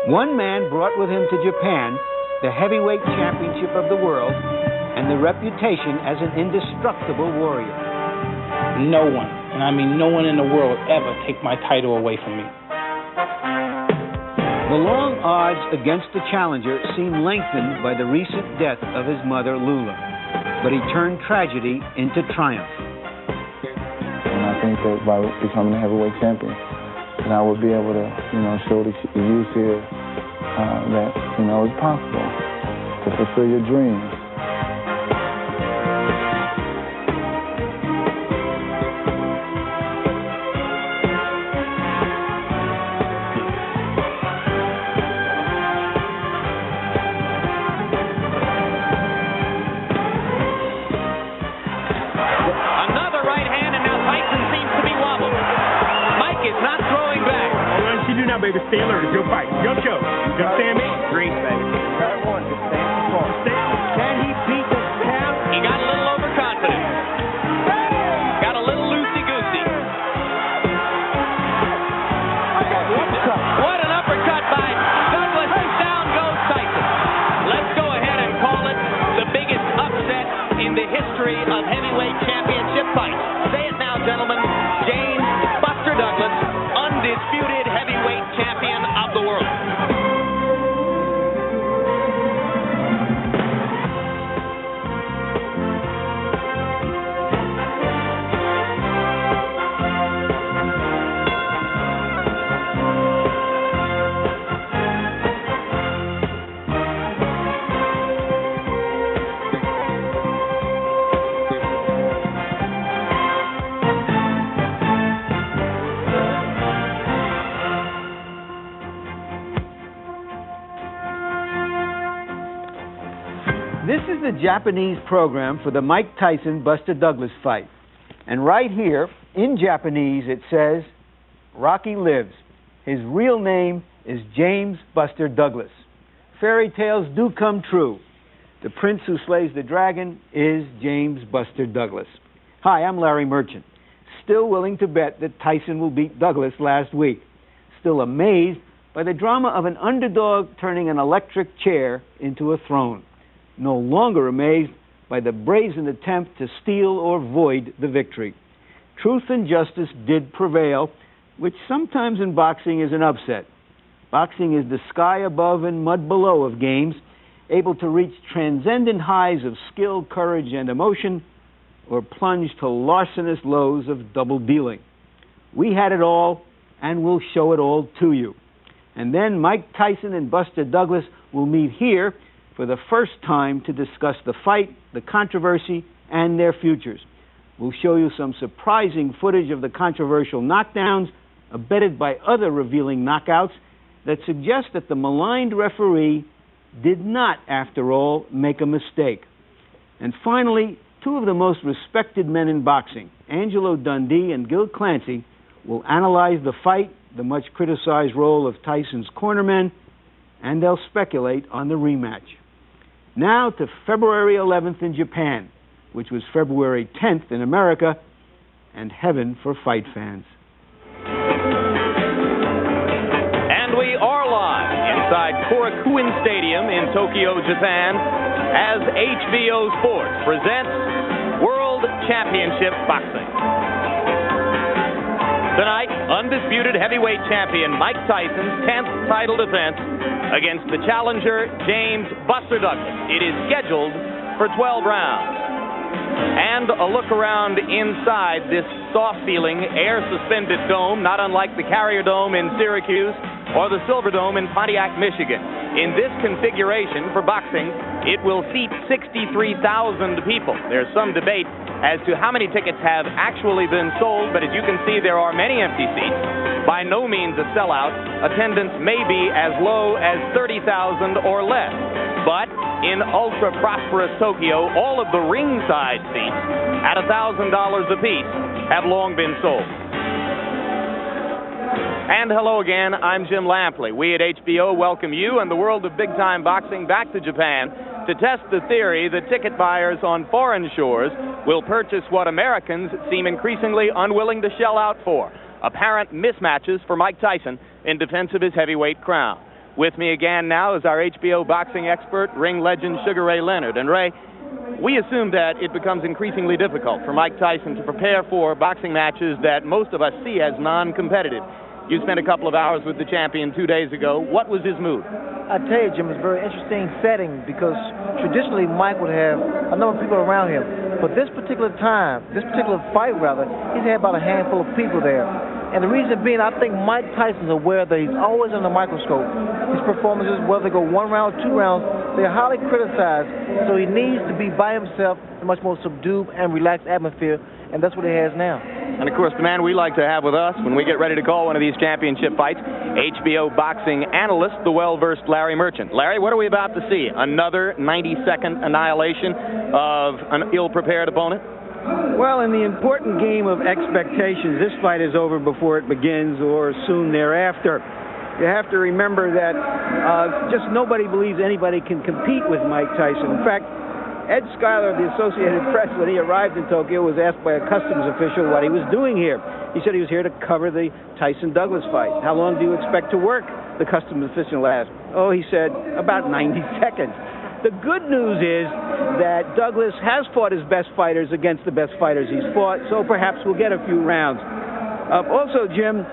One man brought with him to Japan the heavyweight championship of the world and the reputation as an indestructible warrior. No one, and I mean no one in the world, ever take my title away from me. The long odds against the challenger seemed lengthened by the recent death of his mother, Lula. But he turned tragedy into triumph. And I think that by becoming a heavyweight champion, that I would be able to, show the youth here that, it's possible to fulfill your dreams. Baby, stay alert. It's your fight. Your show. You understand me? Great, baby. That one. Just stand for it. Can he beat the champ? He got a little overconfident. Got a little loosey-goosey. What an uppercut by Douglas. Down goes Tyson. Let's go ahead and call it the biggest upset in the history of heavyweight championship fights. Say it now, gentlemen. James Buster Douglas, undisputed heavyweight champion of the world. This is the Japanese program for the Mike Tyson-Buster Douglas fight. And right here, in Japanese, it says, Rocky lives. His real name is James Buster Douglas. Fairy tales do come true. The prince who slays the dragon is James Buster Douglas. Hi, I'm Larry Merchant. Still willing to bet that Tyson will beat Douglas last week. Still amazed by the drama of an underdog turning an electric chair into a throne. No longer amazed by the brazen attempt to steal or void the victory. Truth and justice did prevail, which sometimes in boxing is an upset. Boxing is the sky above and mud below of games, able to reach transcendent highs of skill, courage, and emotion, or plunge to larcenous lows of double dealing. We had it all, and we'll show it all to you. And then Mike Tyson and Buster Douglas will meet here for the first time to discuss the fight, the controversy, and their futures. We'll show you some surprising footage of the controversial knockdowns, abetted by other revealing knockouts that suggest that the maligned referee did not, after all, make a mistake. And finally, two of the most respected men in boxing, Angelo Dundee and Gil Clancy, will analyze the fight, the much criticized role of Tyson's cornermen, and they'll speculate on the rematch. Now to February 11th in Japan, which was February 10th in America, and heaven for fight fans. And we are live inside Korakuen Stadium in Tokyo, Japan, as HBO Sports presents World Championship Boxing. Tonight, undisputed heavyweight champion Mike Tyson's 10th title defense against the challenger James Buster Douglas. It is scheduled for 12 rounds. And a look around inside this soft-feeling, air-suspended dome, not unlike the Carrier Dome in Syracuse or the Silver Dome in Pontiac, Michigan. In this configuration for boxing, it will seat 63,000 people. There's some debate as to how many tickets have actually been sold, but as you can see, there are many empty seats. By no means a sellout. Attendance may be as low as 30,000 or less. But in ultra-prosperous Tokyo, all of the ringside seats at $1,000 apiece have long been sold. And hello again, I'm Jim Lampley. We at HBO welcome you and the world of big-time boxing back to Japan to test the theory that ticket buyers on foreign shores will purchase what Americans seem increasingly unwilling to shell out for: apparent mismatches for Mike Tyson in defense of his heavyweight crown. With me again now is our HBO boxing expert, ring legend Sugar Ray Leonard. And Ray, we assume that it becomes increasingly difficult for Mike Tyson to prepare for boxing matches that most of us see as non-competitive. You spent a couple of hours with the champion 2 days ago. What was his mood? I tell you, Jim, it's a very interesting setting because traditionally Mike would have a number of people around him. But this particular fight, he's had about a handful of people there. And the reason being, I think Mike Tyson's aware that he's always under the microscope. His performances, whether they go 1 round, 2 rounds, they're highly criticized. So he needs to be by himself in a much more subdued and relaxed atmosphere, and that's what he has now. And of course, the man we like to have with us when we get ready to call one of these championship fights, HBO boxing analyst, the well-versed Larry Merchant. Larry, what are we about to see? Another 90-second annihilation of an ill-prepared opponent? Well, in the important game of expectations, this fight is over before it begins or soon thereafter. You have to remember that just nobody believes anybody can compete with Mike Tyson. In fact, Ed Schuyler of the Associated Press, when he arrived in Tokyo, was asked by a customs official what he was doing here. He said he was here to cover the Tyson-Douglas fight. How long do you expect to work? The customs official asked. Oh, he said, about 90 seconds. The good news is that Douglas has fought his best fighters against the best fighters he's fought, so perhaps we'll get a few rounds. Also, Jim,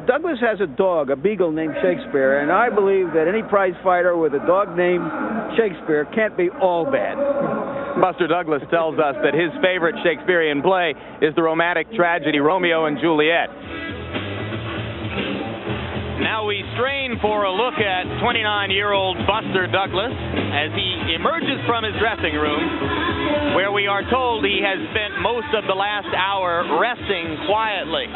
Douglas has a dog, a beagle named Shakespeare, and I believe that any prize fighter with a dog named Shakespeare can't be all bad. Buster Douglas tells us that his favorite Shakespearean play is the romantic tragedy Romeo and Juliet. Now we strain for a look at 29-year-old Buster Douglas as he emerges from his dressing room, where we are told he has spent most of the last hour resting quietly.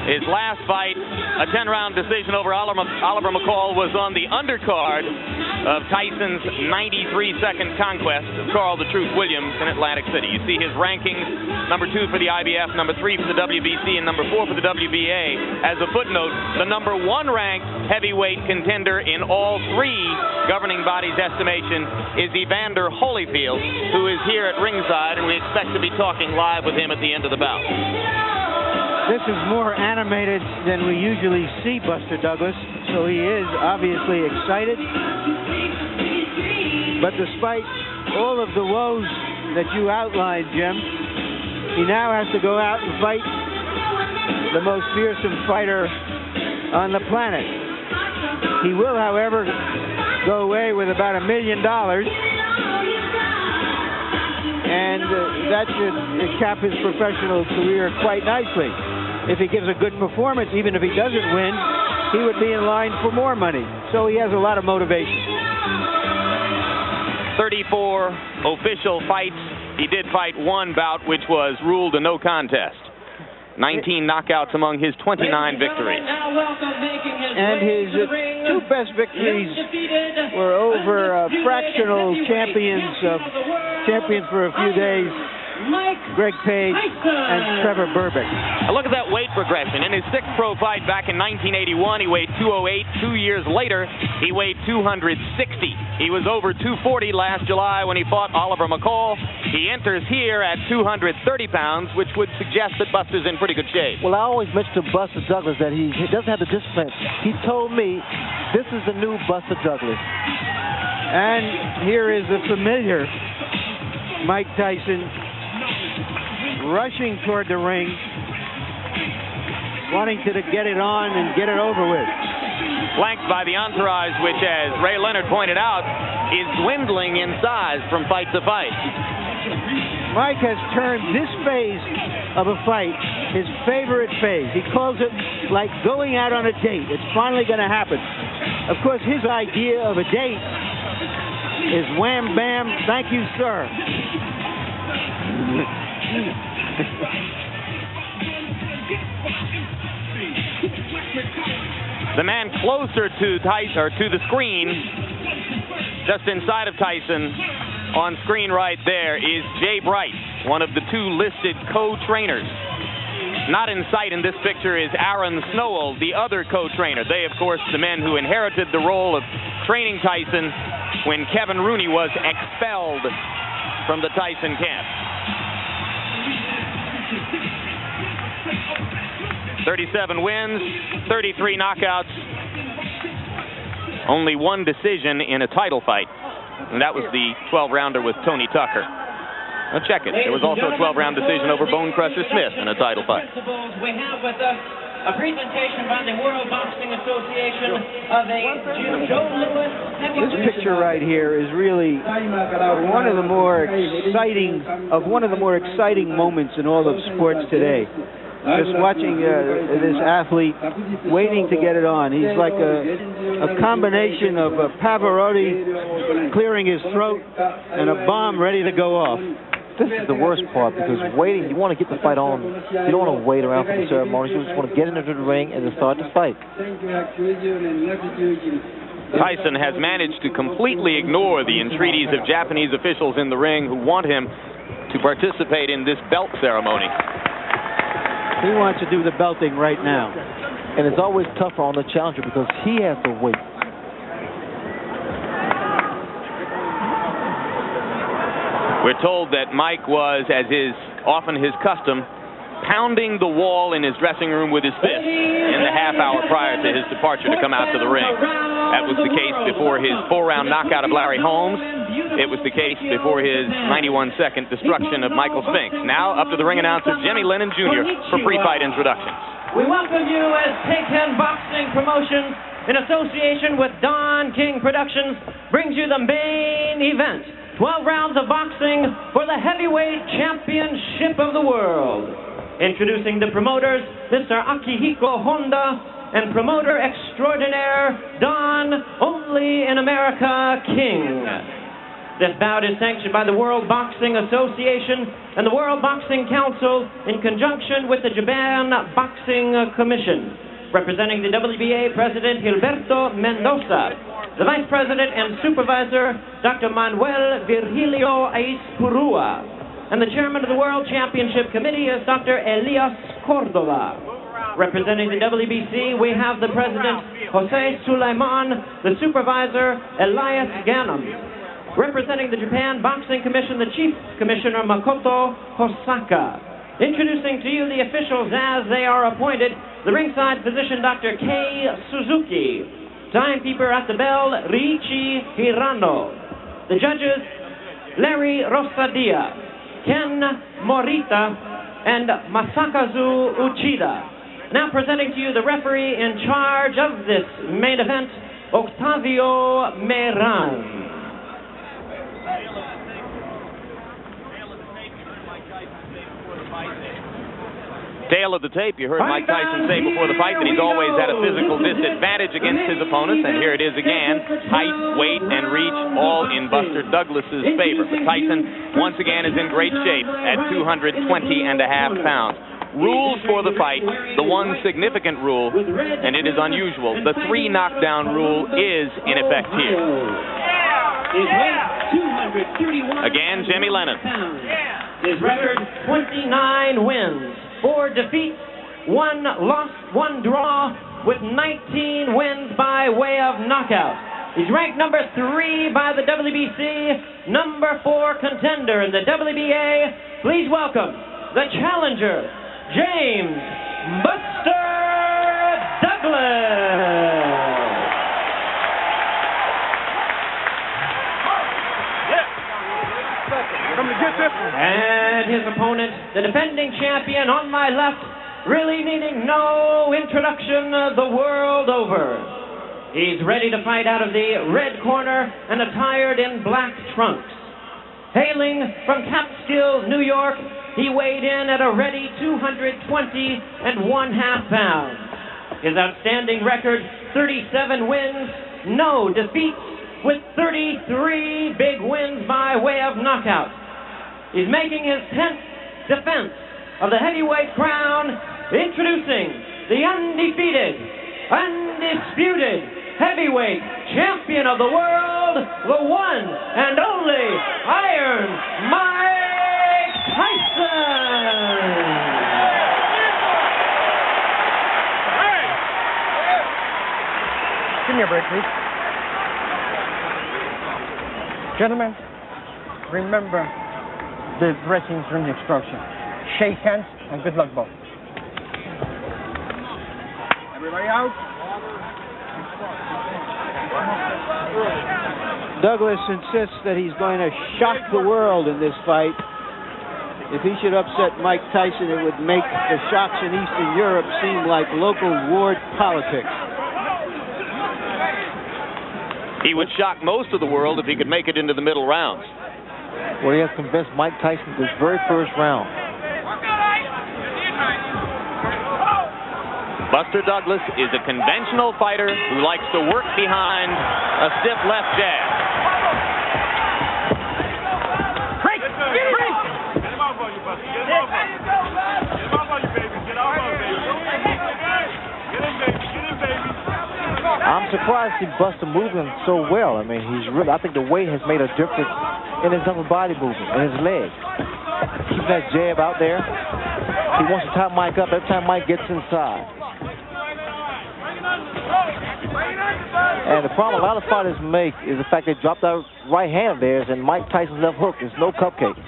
His last fight, a 10-round decision over Oliver McCall, was on the undercard of Tyson's 93-second conquest of Carl the Truth Williams in Atlantic City. You see his rankings, number 2 for the IBF, number 3 for the WBC, and number 4 for the WBA. As a footnote, the number 1 ranked heavyweight contender in all 3 governing bodies' estimation is Evander Holyfield, who is here at ringside, and we expect to be talking live with him at the end of the bout. This is more animated than we usually see Buster Douglas, so he is obviously excited. But despite all of the woes that you outlined, Jim, he now has to go out and fight the most fearsome fighter on the planet. He will, however, go away with about $1 million, and that should cap his professional career quite nicely. If he gives a good performance, even if he doesn't win, he would be in line for more money. So he has a lot of motivation. 34 official fights. He did fight 1 bout, which was ruled a no contest. 19 knockouts among his 29 victories. And his 2 best victories were over fractional champions for a few days, Greg Page and Trevor Berbick. Look at that weight progression. In his 6th pro fight back in 1981, he weighed 208. 2 years later, he weighed 260. He was over 240 last July when he fought Oliver McCall. He enters here at 230 pounds, which would suggest that Buster's in pretty good shape. Well, I always mention to Buster Douglas that he doesn't have the discipline. He told me this is the new Buster Douglas. And here is the familiar Mike Tyson rushing toward the ring, wanting to get it on and get it over with. Flanked by the entourage, which, as Ray Leonard pointed out, is dwindling in size from fight to fight. Mike has turned this phase of a fight his favorite phase. He calls it like going out on a date. It's finally going to happen. Of course, his idea of a date is wham, bam, thank you, sir. The man closer to Tyson, or to the screen, just inside of Tyson, on screen right there, is Jay Bright, one of the 2 listed co-trainers. Not in sight in this picture is Aaron Snowell, the other co-trainer. They, of course, the men who inherited the role of training Tyson when Kevin Rooney was expelled from the Tyson camp. 37 wins, 33 knockouts, only one decision in a title fight, and that was the 12-rounder with Tony Tucker. Now check it. There was also a 12-round decision over Bone Crusher Smith in a title fight. We have with us a presentation by the World Boxing Association of a Joe Louis This picture right here is really one of the more exciting moments in all of sports today. Just watching this athlete waiting to get it on. He's like a combination of Pavarotti clearing his throat and a bomb ready to go off. This is the worst part, because waiting, you want to get the fight on. You don't want to wait around for the ceremony. You just want to get into the ring and then start the fight. Tyson has managed to completely ignore the entreaties of Japanese officials in the ring who want him to participate in this belt ceremony. He wants to do the belting right now. And it's always tougher on the challenger because he has to wait. We're told that Mike was, as is often his custom, pounding the wall in his dressing room with his fist in the half hour prior to his departure to come out to the ring. That was the case before his 4-round knockout of Larry Holmes. It was the case before his 91-second destruction of Michael Spinks. Now up to the ring announcer Jimmy Lennon Jr. for pre-fight introductions. We welcome you as Take-10 Boxing Promotions, in association with Don King Productions, brings you the main event. 12 rounds of boxing for the heavyweight championship of the world. Introducing the promoters, Mr. Akihiko Honda, and promoter extraordinaire, Don Only in America King. This bout is sanctioned by the World Boxing Association and the World Boxing Council in conjunction with the Japan Boxing Commission. Representing the WBA President Gilberto Mendoza, the Vice President and Supervisor, Dr. Manuel Virgilio Aispurua, and the Chairman of the World Championship Committee is Dr. Elias Cordova. Representing the WBC, we have the President, Jose Sulaiman, the Supervisor, Elias Ganem. Representing the Japan Boxing Commission, the Chief Commissioner, Makoto Hosaka. Introducing to you the officials as they are appointed, the ringside physician, Dr. Kei Suzuki. Timekeeper at the bell, Riichi Hirano. The judges, Larry Rosadia, Ken Morita, and Masakazu Uchida. Now presenting to you the referee in charge of this main event, Octavio Meran. Tale of the tape, you heard Mike Tyson say before the fight that he's always at a physical disadvantage against his opponents, and here it is again. Height, weight, and reach all in Buster Douglas's favor. But Tyson, once again, is in great shape at 220.5 pounds. Rules for the fight, the one significant rule, and it is unusual, the 3 knockdown rule is in effect here. Again, Jimmy Lennon. His record, 29 wins. 4 defeats, 1 loss, 1 draw, with 19 wins by way of knockout. He's ranked number 3 by the WBC, number 4 contender in the WBA. Please welcome the challenger, James Buster Douglas. And his opponent, the defending champion on my left, really needing no introduction the world over. He's ready to fight out of the red corner and attired in black trunks. Hailing from Catskill, New York, he weighed in at a ready 220.5 pounds. His outstanding record, 37 wins, no defeats, with 33 big wins by way of knockout. He's making his 10th defense of the heavyweight crown, introducing the undefeated, undisputed heavyweight champion of the world, the one and only Iron Mike Tyson. Give me a break, please. Gentlemen, remember the dressing room instruction. Shake hands and good luck, both. Everybody out. Douglas insists that he's going to shock the world in this fight. If he should upset Mike Tyson, it would make the shocks in Eastern Europe seem like local ward politics. He would shock most of the world if he could make it into the middle rounds. Well, he has convinced Mike Tyson this very first round. Buster Douglas is a conventional fighter who likes to work behind a stiff left jab. Break! Break! Get him off on you, Buster. Get him off on you. Get him off on you, baby. Get off on you, baby. Get him, baby. Get him, baby. I'm surprised to see Buster moving so well. I mean, I think the weight has made a difference in his upper body movement and his legs. Keeping that jab out there. He wants to tie Mike up every time Mike gets inside. And the problem a lot of fighters make is the fact they drop that right hand of theirs, and Mike Tyson's left hook is no cupcake.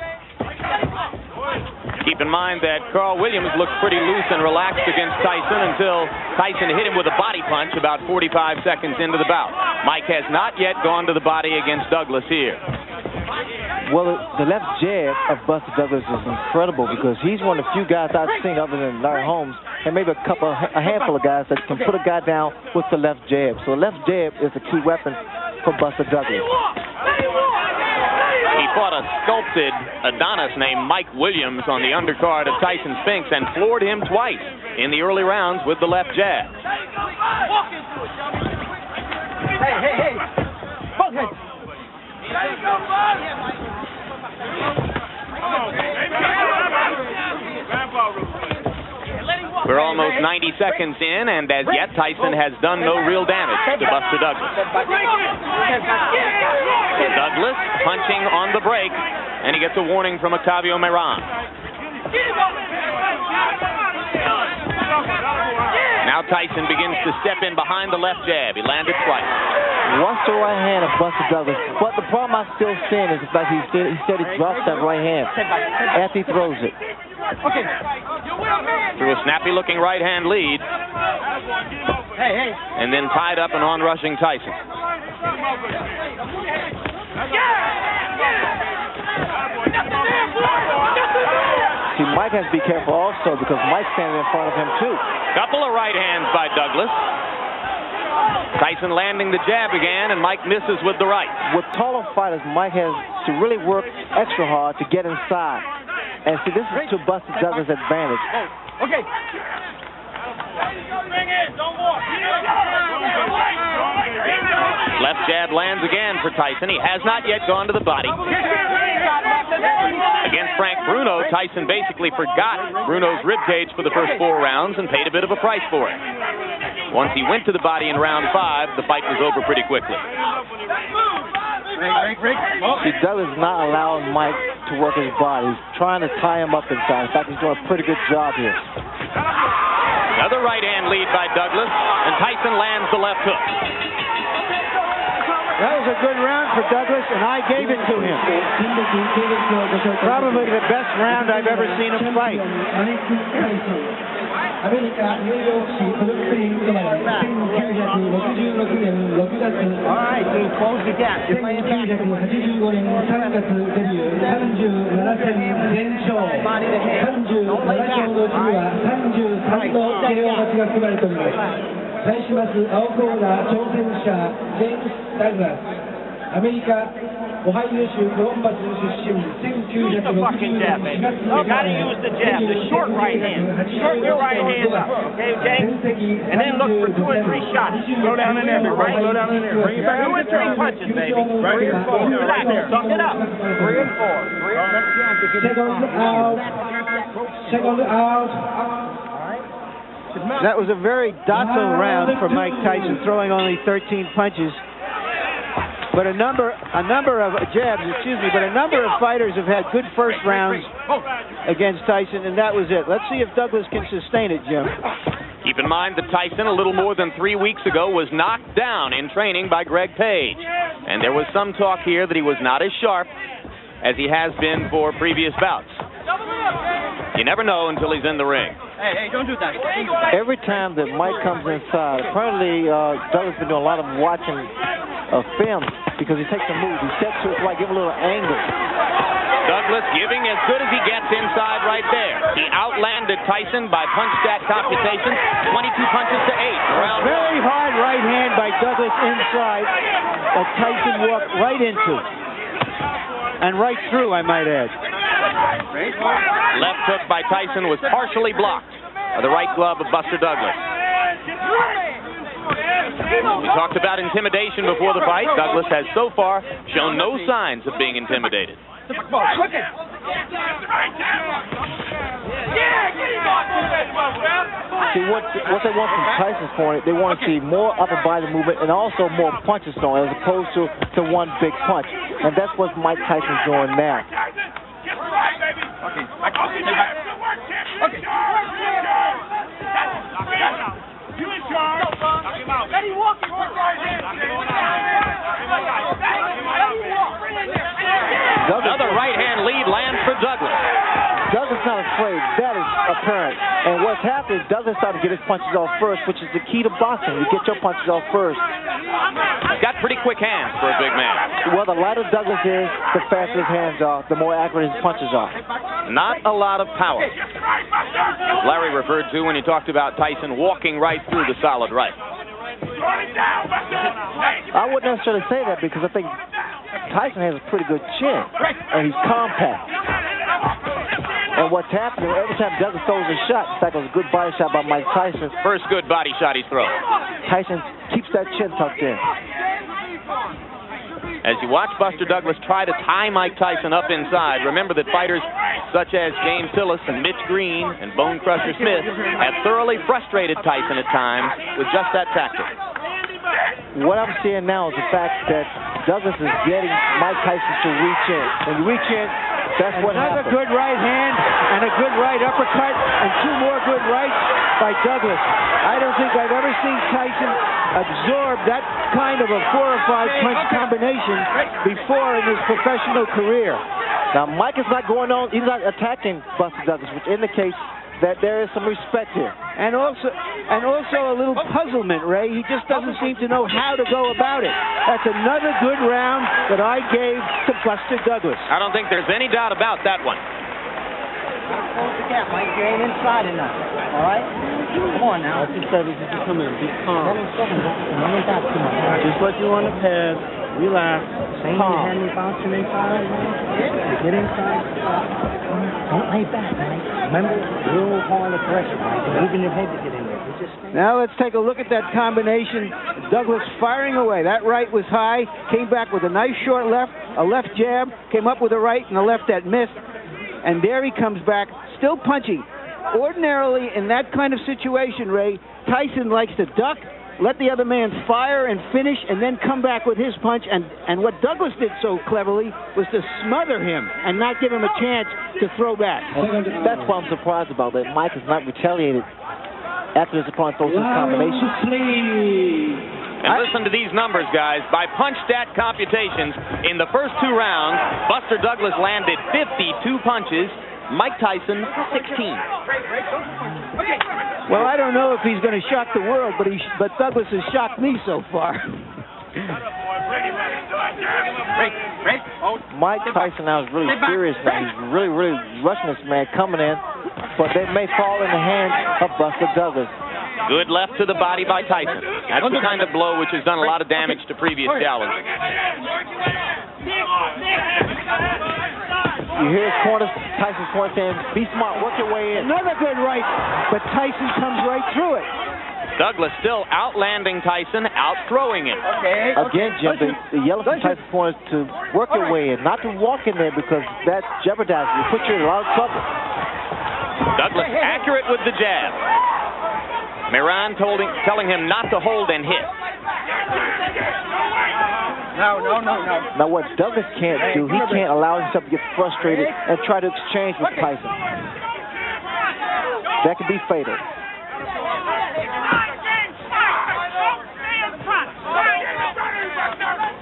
Keep in mind that Carl Williams looked pretty loose and relaxed against Tyson until Tyson hit him with a body punch about 45 seconds into the bout. Mike has not yet gone to the body against Douglas here. Well, the left jab of Buster Douglas is incredible because he's one of the few guys I've seen other than Larry Holmes and maybe a handful of guys that can put a guy down with the left jab. So the left jab is a key weapon for Buster Douglas. He fought a sculpted Adonis named Mike Williams on the undercard of Tyson Spinks and floored him twice in the early rounds with the left jab. Hey. Buckhead. We're almost 90 seconds in, and as yet Tyson has done no real damage to Buster Douglas. Douglas punching on the break, and he gets a warning from Octavio Meran. Now Tyson begins to step in behind the left jab. He landed twice. Watch the right hand of Buster Douglas. But the problem I'm still seeing is the fact he said he drops that right hand after he throws it. Okay. Through a snappy-looking right-hand lead. Hey. And then tied up and on-rushing Tyson. See, Mike has to be careful also because Mike's standing in front of him, too. Couple of right hands by Douglas. Tyson landing the jab again, and Mike misses with the right. With taller fighters, Mike has to really work extra hard to get inside. And see, this is to Buster Douglas' advantage. Okay. Left jab lands again for Tyson. He has not yet gone to the body. Against Frank Bruno, Tyson basically forgot Bruno's ribcage for the first 4 rounds and paid a bit of a price for it. Once he went to the body in round 5, the fight was over pretty quickly. See, Douglas is not allowing Mike to work his body. He's trying to tie him up inside. In fact, he's doing a pretty good job here. Another right-hand lead by Douglas, and Tyson lands the left hook. That was a good round for Douglas, and I gave it to him. Probably the best round I've ever seen him fight. アメリカ・ニューヨーク市ブルックリン生まれ1966年6月1985年3月デビュー37戦全勝37勝のうちには33の KO 勝ちが含まれております。対します青コーナー挑戦者ジェームス・ダグラスアメリカ オハイオ州コロンバス出身1964年4月 You gotta use the jab, the short right hand. Short your right hand up, okay, James? And then look for 2 or 3 shots. Go down in there, right? go down in there. Bring it back. 2 or 3 punches, baby. Right here. Relax, suck it up. 3 and 4. Second out. That was a very docile round for Mike Tyson, throwing only 13 punches. But a number of jabs, but a number of fighters have had good first rounds against Tyson, and that was it. Let's see if Douglas can sustain it, Jim. Keep in mind that Tyson, a little more than 3 weeks ago, was knocked down in training by Greg Page. And there was some talk here that he was not as sharp as he has been for previous bouts. You never know until he's in the ring. Hey, don't do that. Every time that Mike comes inside, apparently Douglas been doing a lot of watching film because he takes a move. He steps to his right, give a little angle. Douglas giving as good as he gets inside right there. He outlanded Tyson by punch stat computations, 22 punches to 8. Round Very hard right hand by Douglas inside that Tyson walked right into. And right through, I might add. Left hook by Tyson was partially blocked by the right glove of Buster Douglas. We talked about intimidation before the fight. Douglas has so far shown no signs of being intimidated. See, what they want from Tyson's point, they want to see more upper body movement and also more punches thrown as opposed to one big punch. And that's what Mike Tyson's doing now. Okay. Another right-hand lead lands for Douglas. Douglas not afraid. That is apparent. And what's happening is Douglas starting to get his punches off first, which is the key to boxing. You get your punches off first. He's got pretty quick hands for a big man. Well, the lighter Douglas is, the faster his hands are, the more accurate his punches are. Not a lot of power. Larry referred to when he talked about Tyson walking right through the solid right. I wouldn't necessarily say that because I think Tyson has a pretty good chin, and he's compact. And what's happening, every time Douglas throws a shot, in fact, it was a good body shot by Mike Tyson. First good body shot he's thrown. Tyson keeps that chin tucked in. As you watch Buster Douglas try to tie Mike Tyson up inside, remember that fighters such as James Tillis and Mitch Green and Bone Crusher Smith have thoroughly frustrated Tyson at times with just that tactic. What I'm seeing now is the fact that Douglas is getting Mike Tyson to reach in. When you reach in, that's what happens. Another good right hand and a good right uppercut and two more good rights by Douglas. I don't think I've ever seen Tyson absorb that kind of a 4 or 5 punch combination before in his professional career. Now, Mike is not going on, he's not attacking Buster Douglas, which indicates that there is some respect here. And also a little puzzlement, Ray. He just doesn't seem to know how to go about it. That's another good round that I gave to Buster Douglas. I don't think there's any doubt about that one. Close the gap, Mike. You ain't inside enough. All right? Come on now. Just come in. Be calm. Just what you want to pass. Relax. Same you had me bouncing inside, man. Get inside. Don't lay back, Mike. Remember, real hard aggression, Mike. Moving your head to get in there. Now let's take a look at that combination. Douglas firing away. That right was high, came back with a nice short left, a left jab, came up with a right and a left that missed. And there he comes back, still punching. Ordinarily, in that kind of situation, Ray, Tyson likes to duck, let the other man fire and finish, and then come back with his punch. And what Douglas did so cleverly was to smother him and not give him a chance to throw back. And that's what I'm surprised about, that Mike has not retaliated after his opponent throws his combination. And listen to these numbers, guys. By punch stat computations, in the first 2 rounds, Buster Douglas landed 52 punches, Mike Tyson 16. Well, I don't know if he's going to shock the world, but Douglas has shocked me so far. Mike Tyson now is really serious now. He's really rushing this man coming in, but they may fall in the hands of Buster Douglas. Good left to the body by Tyson. That's the kind of blow which has done a lot of damage to previous challengers. You hear his corner, Tyson's corner saying, be smart, work your way in. Another good right, but Tyson comes right through it. Douglas still outlanding Tyson, out-throwing him. Again, Jim, the yellow from Tyson's corner is to work your way in, not to walk in there because that jeopardizes you, puts you in a lot of trouble. Douglas accurate with the jab. Miran telling him not to hold and hit. No. Now, what Douglas can't do, he can't allow himself to get frustrated and try to exchange with Tyson. That could be fatal.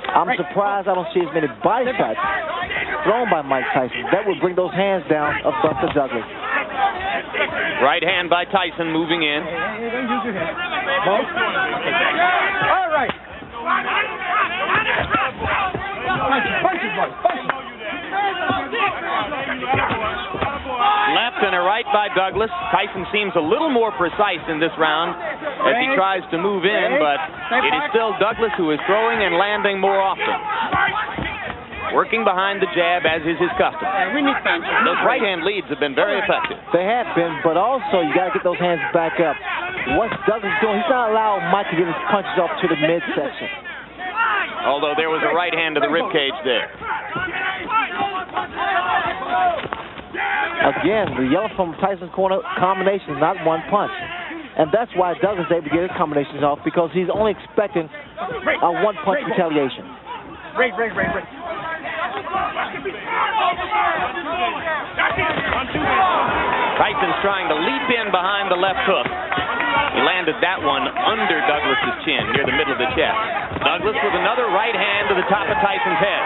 I'm surprised I don't see as many body shots thrown by Mike Tyson. That would bring those hands down of Buster Douglas. Right hand by Tyson moving in. Hey, don't use your head. Both. All right. Punches, boys. Punches. Left and a right by Douglas. Tyson seems a little more precise in this round as he tries to move in, but it is still Douglas who is throwing and landing more often. Working behind the jab, as is his custom. Those right-hand leads have been very effective. They have been, but also you got to get those hands back up. What's Douglas doing? He's not allowing Mike to get his punches off to the midsection. Although there was a right hand to the ribcage there. Again, the yellow from Tyson's corner combination is not one punch. And that's why Douglas is able to get his combinations off, because he's only expecting a one-punch retaliation. Ray. Tyson's trying to leap in behind the left hook. He landed that one under Douglas's chin, near the middle of the chest. Douglas with another right hand to the top of Tyson's head.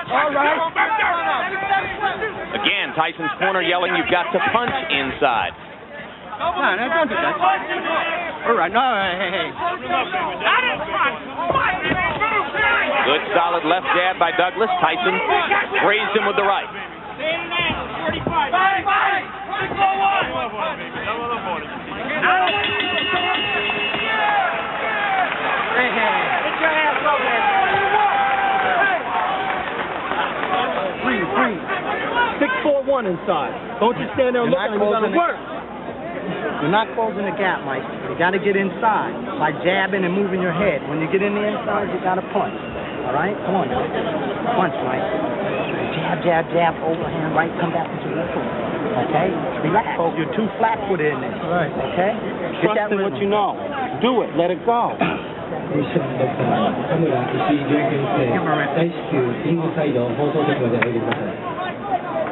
All right. Again, Tyson's corner yelling, "You've got to punch inside." No, don't do that. All right, no, hey. Good solid left jab by Douglas. Tyson grazed him with the right. Free. 6-4-1 inside. Don't you stand there and look at him. You gotta work. You're not closing the gap, Mike. You got to get inside by jabbing and moving your head. When you get in the inside, you got to punch. All right? Come on, now. Punch, Mike. Jab, overhand, right, come back into your foot. Okay? Relax. You're too flat-footed in there. Right. Okay? Trust in what you know. Do it. Let it go.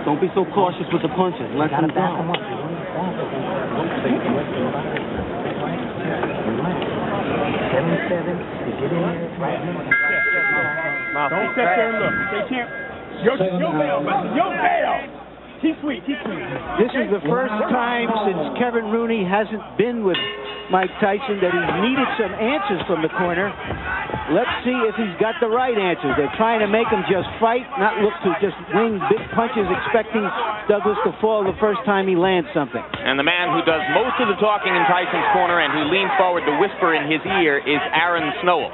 Don't be so cautious with the punches. Let them go. Don't sit there and look. They can't. Your bail. Keep sweet. This is the first time since Kevin Rooney hasn't been with Mike Tyson that he's needed some answers from the corner. Let's see if he's got the right answers. They're trying to make him just fight, not look to just wing big punches, expecting Douglas to fall the first time he lands something. And the man who does most of the talking in Tyson's corner and who leans forward to whisper in his ear is Aaron Snowell.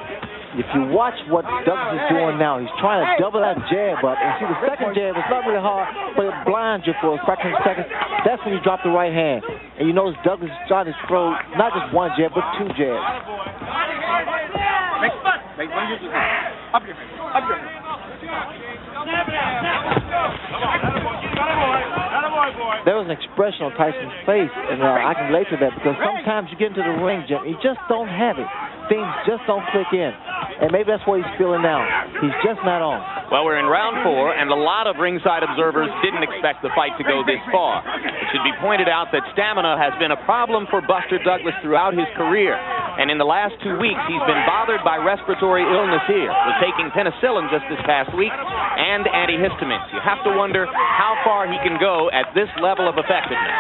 If you watch what Douglas is doing now, he's trying to double that jab up. And see, the second jab is not really hard, but it blinds you for a fraction of a second. That's when you drop the right hand. And you notice Douglas is trying to throw not just one jab, but two jabs. Up your face. There was an expression on Tyson's face, and I can relate to that, because sometimes you get into the ring, Jim, you just don't have it. Things just don't click in. And maybe that's what he's feeling now. He's just not on. Well, we're in round 4, and a lot of ringside observers didn't expect the fight to go this far. It should be pointed out that stamina has been a problem for Buster Douglas throughout his career. And in the last 2 weeks, he's been bothered by respiratory illness here. Was taking penicillin just this past week and antihistamines. You have to wonder how far he can go at this level of effectiveness.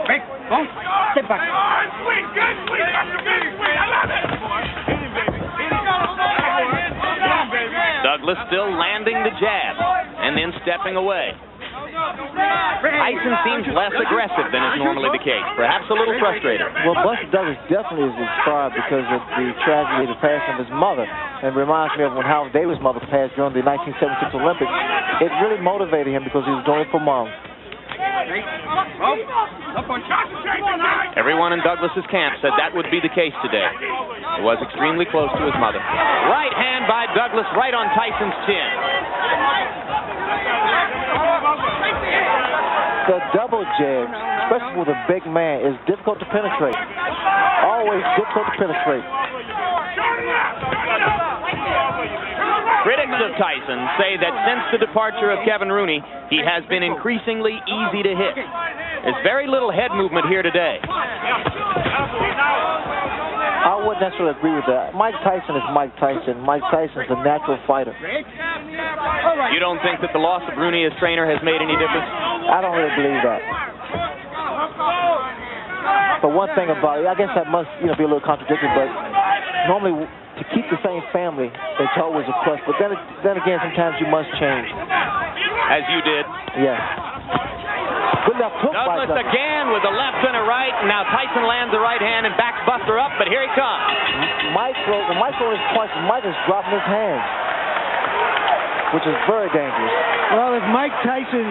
Hey, don't sit back. Douglas still landing the jab and then stepping away. Tyson seems less aggressive than is normally the case, perhaps a little frustrated. Well, Buster Douglas definitely is inspired because of the tragedy of the passing of his mother. And it reminds me of when Howard Davis' mother passed during the 1976 Olympics. It really motivated him because he was doing it for Mom. Everyone in Douglas's camp said that would be the case today. He was extremely close to his mother. Right hand by Douglas right on Tyson's chin. The double jab, especially with a big man, is difficult to penetrate. Always difficult to penetrate. Critics of Tyson say that since the departure of Kevin Rooney, he has been increasingly easy to hit. There's very little head movement here today. I wouldn't necessarily agree with that. Mike Tyson is Mike Tyson. Mike Tyson's a natural fighter. You don't think that the loss of Rooney as trainer has made any difference? I don't really believe that. But one thing about it, I guess that must be a little contradictory, but normally to keep the same family, it's always a plus. But then again, sometimes you must change. As you did. Yes. Good left hook by Douglas again with a left and a right. And now Tyson lands the right hand and backs Buster up, but here he comes. Mike throws his punch. Mike is dropping his hands, which is very dangerous. Well, if Mike Tyson,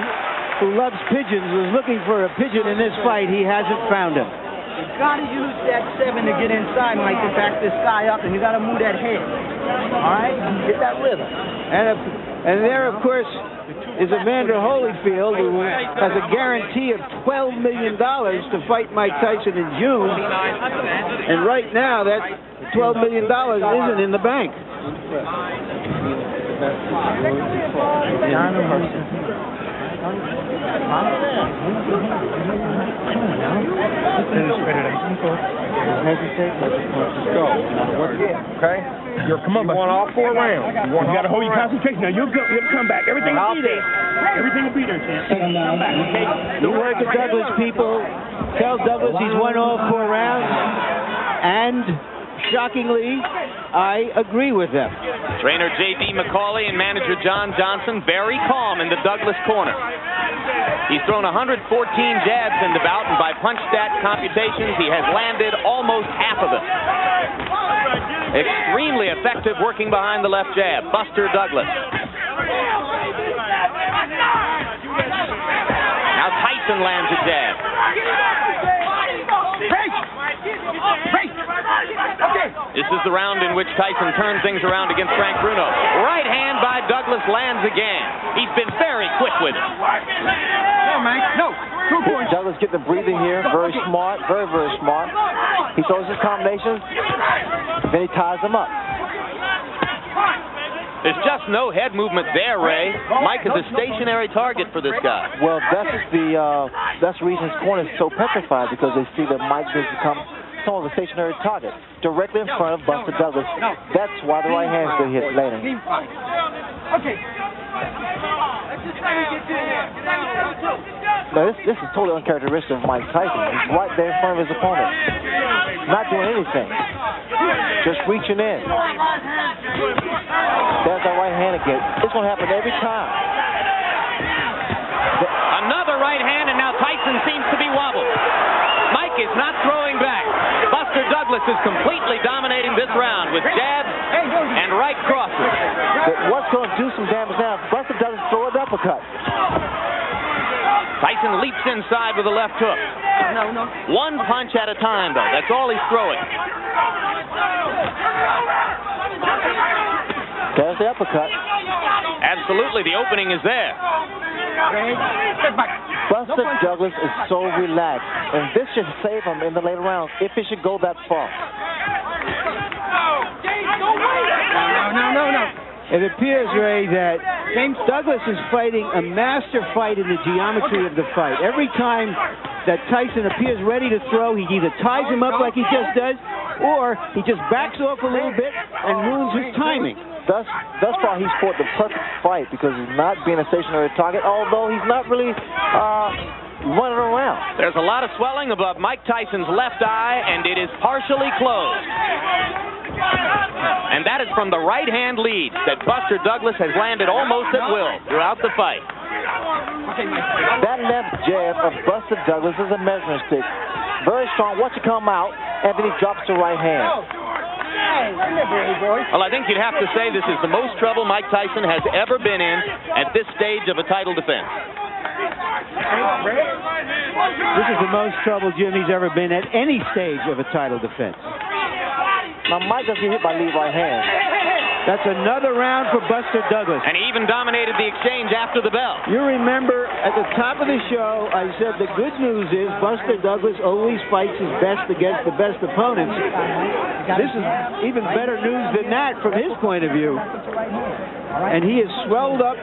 who loves pigeons, was looking for a pigeon in this fight, he hasn't found him. You gotta use that 7 to get inside, Mike, to back this guy up, and you gotta move that head. All right? Get that rhythm. And there, of course, is Evander Holyfield, who has a guarantee of $12 million to fight Mike Tyson in June. And right now, that $12 million isn't in the bank. Okay? Come on, you want all 4 rounds. You got to hold your concentration. Now, you'll come back. Everything will be there. Everything will be there, champ. Come back, okay? You heard the Douglas people tell Douglas he's won all 4 rounds, and shockingly, I agree with them. Trainer J.D. McCauley and manager John Johnson very calm in the Douglas corner. He's thrown 114 jabs in the bout, and by punch stat computations, he has landed almost half of them. Extremely effective working behind the left jab. Buster Douglas. Now Tyson lands a jab. This is the round in which Tyson turns things around against Frank Bruno. Right hand by Douglas lands again. He's been very quick with it. Douglas getting the breathing here. Very smart. Very, very smart. He throws his combinations, then he ties them up. There's just no head movement there, Ray. Mike is a stationary target for this guy. Well, that's the reason his corner is so petrified, because they see that Mike has become some of a stationary target directly in front of Buster Douglas. That's why the right hand's been hit later. Okay. Now, this is totally uncharacteristic of Mike Tyson. He's right there in front of his opponent, not doing anything, just reaching in. There's that right hand again. It's going to happen every time. Another right hand, and now Tyson seems to be wobbled. Mike is not throwing back. Buster Douglas is completely dominating this round with jabs and right crosses. But what's going to do some damage now? Buster Douglas throw an uppercut. Tyson leaps inside with a left hook. One punch at a time, though. That's all he's throwing. There's the uppercut. Absolutely, the opening is there. Buster Douglas is so relaxed, and this should save him in the later rounds if he should go that far. No. It appears, Ray, that Douglas is fighting a master fight in the geometry of the fight. Every time that Tyson appears ready to throw, he either ties him up like he just does, or he just backs off a little bit and ruins his timing. Thus far, he's fought the perfect fight because he's not being a stationary target, although he's not really running around. There's a lot of swelling above Mike Tyson's left eye, and it is partially closed. And that is from the right-hand lead that Buster Douglas has landed almost at will throughout the fight. That left jab of Buster Douglas is a measuring stick. Very strong. Watch it come out, and then he drops the right hand. Well, I think you'd have to say this is the most trouble Mike Tyson has ever been in at this stage of a title defense. This is the most trouble Jim he's ever been at any stage of a title defense. Now, Mike doesn't get hit by lead right hand. That's another round for Buster Douglas. And he even dominated the exchange after the bell. You remember at the top of the show, I said the good news is Buster Douglas always fights his best against the best opponents. This is even better news than that from his point of view. All right? And he has swelled up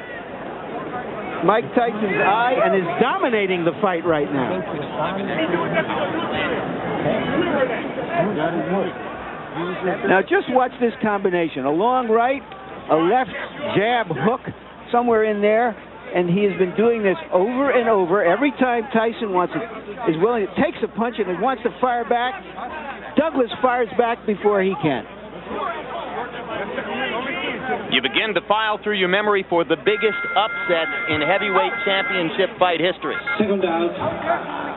Mike Tyson's eye and is dominating the fight right now. Now just watch this combination. A long right, a left jab hook somewhere in there, and he has been doing this over and over. Every time Tyson is willing, it takes a punch and he wants to fire back. Douglas fires back before he can. You begin to file through your memory for the biggest upset in heavyweight championship fight history. Second out.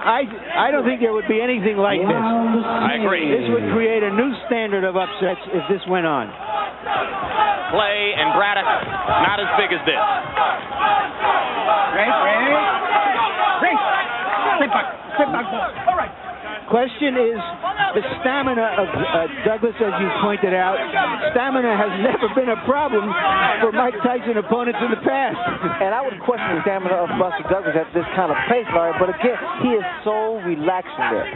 I don't think there would be anything like this. I agree. This would create a new standard of upsets if this went on. Clay and Braddock, not as big as this. Sit back, boy. All right. Question is the stamina of Douglas, as you pointed out. Stamina has never been a problem for Mike Tyson opponents in the past. And I would question the stamina of Buster Douglas at this kind of pace, Larry, but again, he is so relaxing there.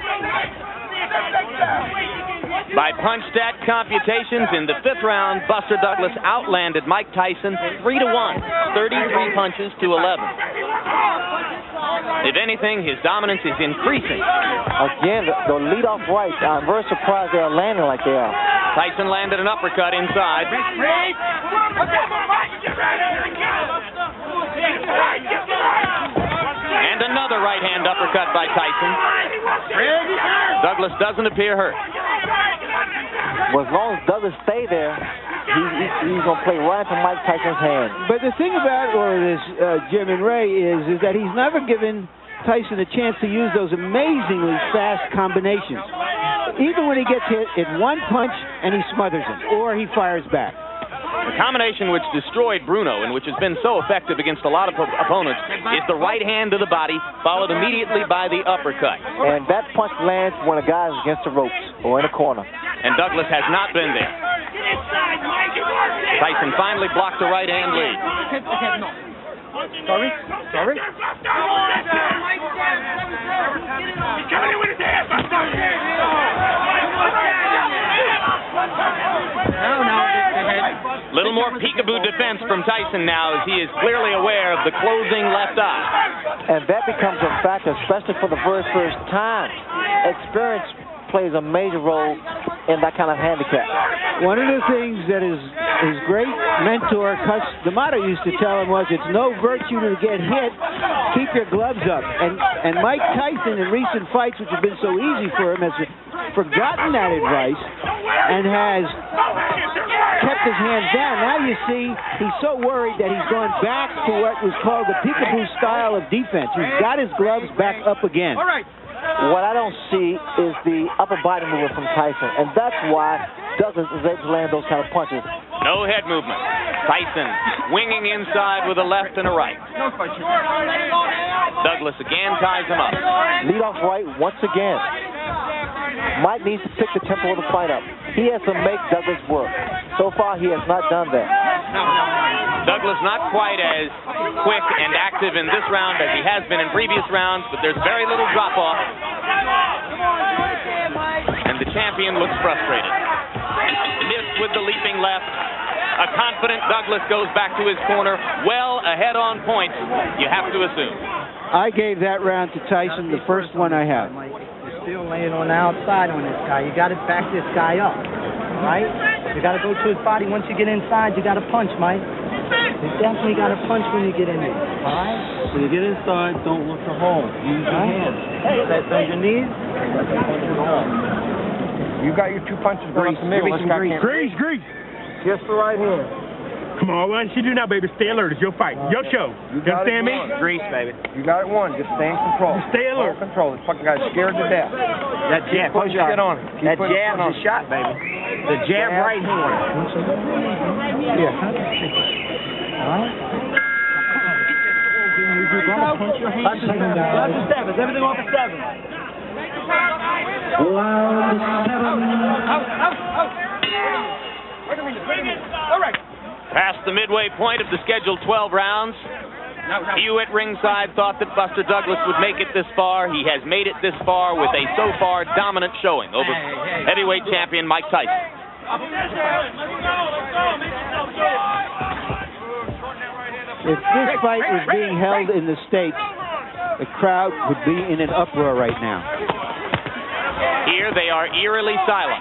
By punch stat computations, in the 5th round, Buster Douglas outlanded Mike Tyson 3-1, 33 punches to 11. If anything, his dominance is increasing. Again, the lead-off rights, I'm very surprised they are landing like they are. Tyson landed an uppercut inside. And another right-hand uppercut by Tyson. Douglas doesn't appear hurt. Well, as long as Douglas stay there, he's going to play right into Mike Tyson's hand. But the thing about all of this, Jim and Ray, is that he's never given Tyson a chance to use those amazingly fast combinations. Even when he gets hit, it's one punch and he smothers him, or he fires back. The combination which destroyed Bruno and which has been so effective against a lot of opponents is the right hand to the body, followed immediately by the uppercut. And that punch lands when a guy is against the ropes or in a corner. And Douglas has not been there. Tyson finally blocked the right hand lead. Sorry? Little more peekaboo defense from Tyson now, as he is clearly aware of the closing left eye. And that becomes a factor, especially for the very first time. Experience plays a major role in that kind of handicap. One of the things that his great mentor, Cus D'Amato, used to tell him was, it's no virtue to get hit, keep your gloves up. And Mike Tyson, in recent fights, which have been so easy for him, has forgotten that advice and has kept his hands down. Now you see, he's so worried that he's gone back to what was called the peekaboo style of defense. He's got his gloves back up again. All right. What I don't see is the upper body movement from Tyson, and that's why Douglas is able to land those kind of punches. No head movement. Tyson winging inside with a left and a right. Douglas again ties him up. Lead off right once again. Mike needs to pick the tempo of the fight up. He has to make Douglas work. So far, he has not done that. Douglas not quite as quick and active in this round as he has been in previous rounds, but there's very little drop-off. And the champion looks frustrated. Missed with the leaping left. A confident Douglas goes back to his corner, well ahead on points, you have to assume. I gave that round to Tyson, the first one I have. You're still laying on the outside on this guy. You got to back this guy up, right? You got to go to his body. Once you get inside, you got to punch, Mike. You definitely got to punch when you get in there, all right? When you get inside, don't look to hold. Use your hands. That's on your knees. You got your 2 punches going up the middle. Grease. Just the right hand. Come on, why don't you do now, baby? Stay alert. It's your fight. Your show. You understand me? Grease, baby. You got it won. Just stay in control. Stay alert. Control. This fucking guy's scared to death. That jab. Put your shit on him. That jab's a shot, baby. The jab right hand. Yeah. All right? Lots of sevens. Everything off of sevens. Round 7. All right. Past the midway point of the scheduled 12 rounds, few at ringside thought that Buster Douglas would make it this far. He has made it this far with a so far dominant showing over heavyweight champion Mike Tyson. If this fight was being held in the States, the crowd would be in an uproar right now. Here they are eerily silent.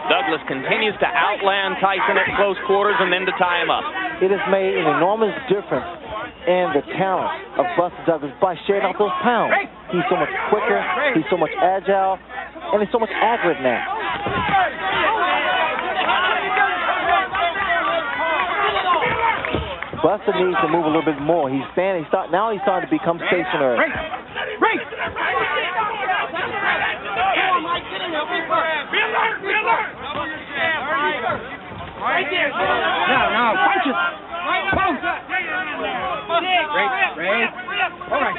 Douglas continues to outland Tyson at close quarters and then to tie him up. It has made an enormous difference in the talent of Buster Douglas by shedding off those pounds. He's so much quicker, he's so much agile, and he's so much accurate now. Buster needs to move a little bit more. He's standing. Now he's starting to become stationary. Right there. No, punch it. Punch. Right. All right.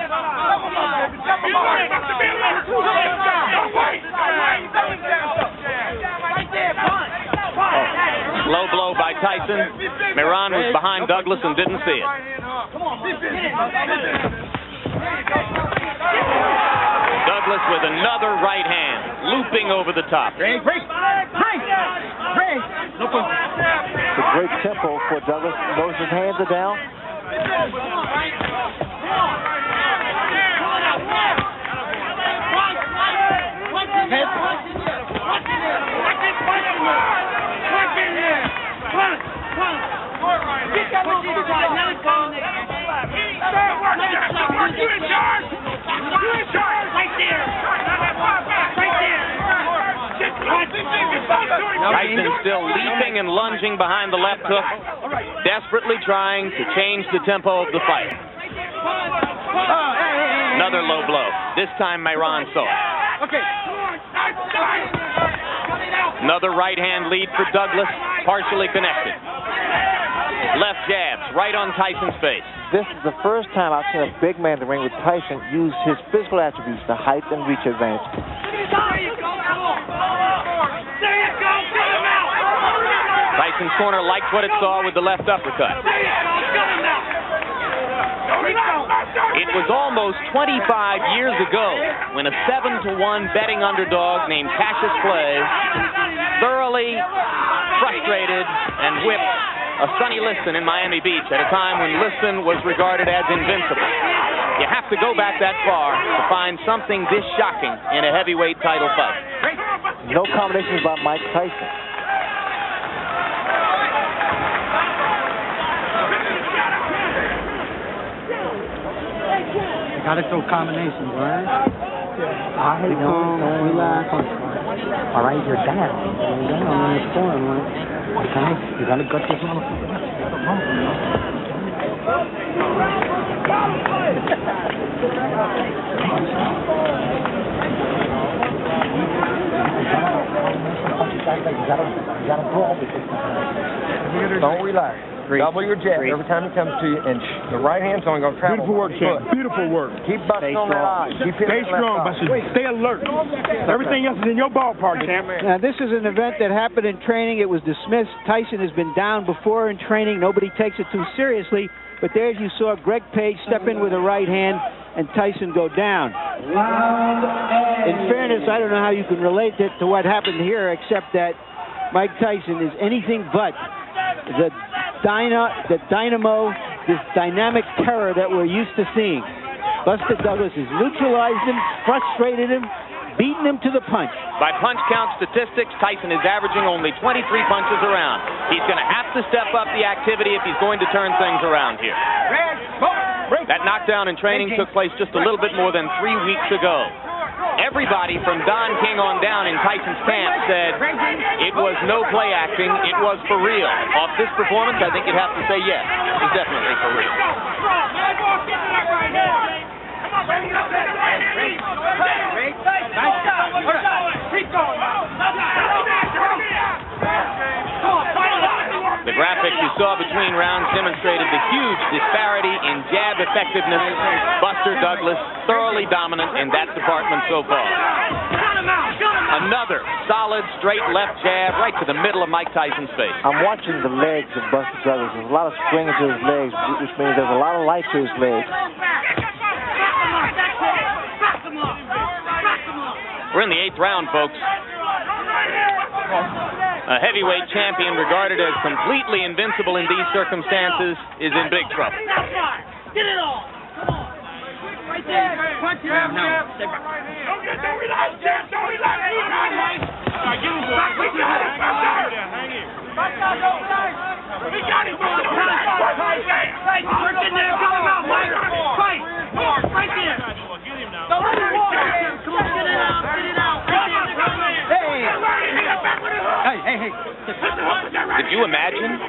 Low blow by Tyson. Miran was behind Douglas and didn't see it. Douglas with another right hand, looping over the top. It's a great tempo for Douglas. Notice his hands are down. Tyson still leaping and lunging behind the left hook, desperately trying to change the tempo of the fight. Another low blow. This time Miran saw it. Another right hand lead for Douglas, partially connected. Left jabs right on Tyson's face. This is the first time I've seen a big man in the ring with Tyson use his physical attributes, the height and reach advantage. Tyson's corner liked what it saw with the left uppercut. It was almost 25 years ago when a 7-1 betting underdog named Cassius Clay thoroughly frustrated and whipped a Sonny Liston in Miami Beach at a time when Liston was regarded as invincible. You have to go back that far to find something this shocking in a heavyweight title fight. No combinations by Mike Tyson. You gotta throw combinations, right? All right, don't relax. All right, you're down. You're down on the scoring line. Okay, you gotta gut this motherfucker. You gotta brawl with this guy. Don't relax. Double your jab every time he comes to you, and the right hand's only going to travel. Beautiful work, champ. Beautiful work. Keep busting on that eye. Stay strong, Buster. Stay alert. Everything else is in your ballpark, champ. Now, this is an event that happened in training. It was dismissed. Tyson has been down before in training. Nobody takes it too seriously. But there you saw Greg Page step in with a right hand and Tyson go down. In fairness, I don't know how you can relate it to what happened here, except that Mike Tyson is anything but the dynamo, this dynamic terror that we're used to seeing. Buster Douglas has neutralized him, frustrated him, beaten him to the punch. By punch count statistics, Tyson is averaging only 23 punches around. He's going to have to step up the activity if he's going to turn things around here. That knockdown in training took place just a little bit more than 3 weeks ago. Everybody from Don King on down in Tyson's camp said it was no play acting, it was for real. Off this performance, I think you'd have to say yes, it was definitely for real. The graphics you saw between rounds demonstrated the huge disparity in jab effectiveness. Buster Douglas thoroughly dominant in that department so far. Another solid straight left jab right to the middle of Mike Tyson's face. I'm watching the legs of Buster Douglas. There's a lot of spring to his legs, which means there's a lot of life to his legs. We're in the 8th round, folks. A heavyweight champion regarded as completely invincible in these circumstances is in big trouble. Get it all! Come on! Right there! Punch it out now! Don't relax, Jeff! Don't relax! Get him back! Hang in! We got him! Fight! Work in there! Come on, Mike! Fight! Right there! Don't let him walk! Come on, get it out! Get it out! Hey! Could you imagine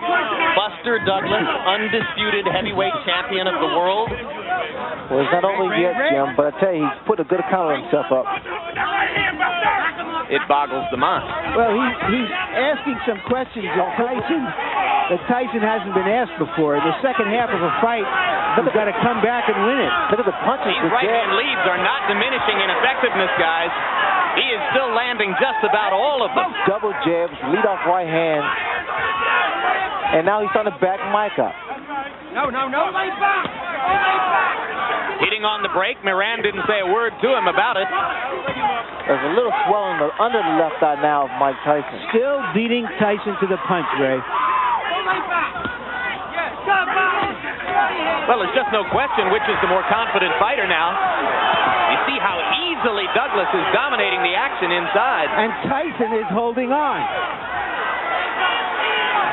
Buster Douglas, undisputed heavyweight champion of the world? Well, it's not over yet, Jim, but I tell you, he's put a good account of himself up. It boggles the mind. Well, he's asking some questions of Tyson that Tyson hasn't been asked before. In the second half of a fight, he's got to come back and win it. Look at the punches. These right-hand leads are not diminishing in effectiveness, guys. He is still landing just about all of them. Double jabs, lead off right hand. And now he's trying to back Mike up. No, lay back! Hitting on the break, Moran didn't say a word to him about it. There's a little swelling under the left eye now of Mike Tyson. Still beating Tyson to the punch, Ray. Well, there's just no question which is the more confident fighter now. You see how easily Douglas is dominating the action inside. And Tyson is holding on.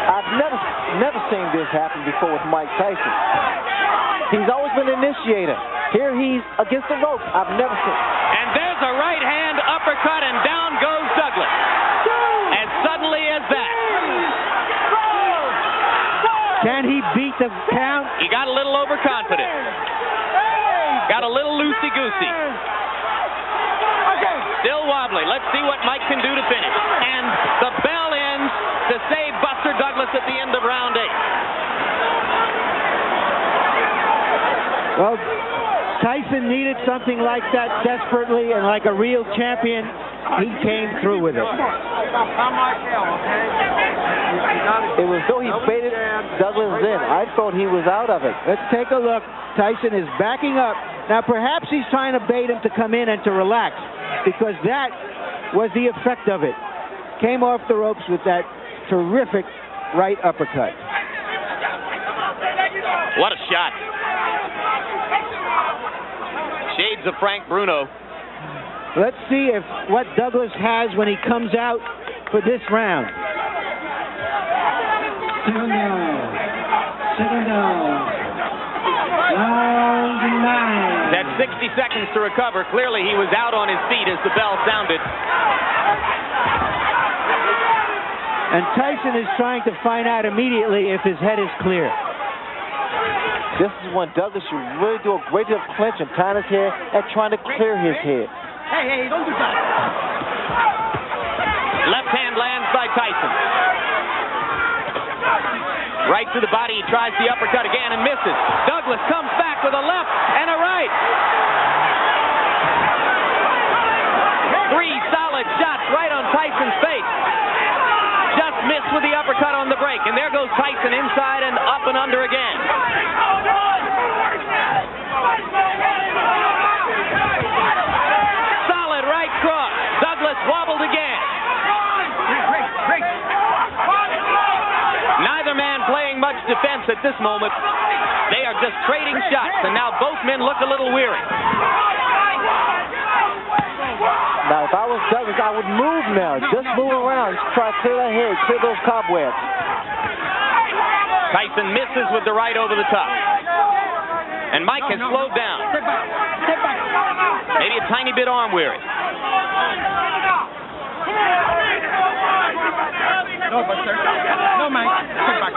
I've never seen this happen before with Mike Tyson. He's always been an initiator. Here he's against the ropes. I've never seen. And there's a right hand uppercut, and down goes Douglas. As suddenly as that. Can he beat the count? He got a little overconfident. Got a little loosey-goosey. Still wobbly. Let's see what Mike can do to finish. And the bell ends to save Buster Douglas at the end of round 8. Well, Tyson needed something like that desperately, and like a real champion, he came through with it. It was though he baited Douglas in. I thought he was out of it. Let's take a look. Tyson is backing up. Now, perhaps he's trying to bait him to come in and to relax, because that was the effect of it. Came off the ropes with that terrific right uppercut. What a shot. Shades of Frank Bruno. Let's see what Douglas has when he comes out for this round. Second down. Round 9. Had 60 seconds to recover. Clearly he was out on his feet as the bell sounded. And Tyson is trying to find out immediately if his head is clear. This is when Douglas should really do a great deal of clinching, tying his head, and trying to clear his head. Hey, don't do that. Left hand lands by Tyson. Right to the body, he tries the uppercut again and misses. Douglas comes back with a left and a right. 3 solid shots right on Tyson's face. Just missed with the uppercut on the break, and there goes Tyson inside and up and under again. Solid right cross. Douglas wobbled again. Neither man playing much defense at this moment. They are just trading shots, and now both men look a little weary. Now, if I was Douglas, I would move now. Just move around. Just try to clear that head, clear those cobwebs. Tyson misses with the right over the top. And Mike has slowed down. Maybe a tiny bit arm weary. No, Buster. No, Mike. Step back.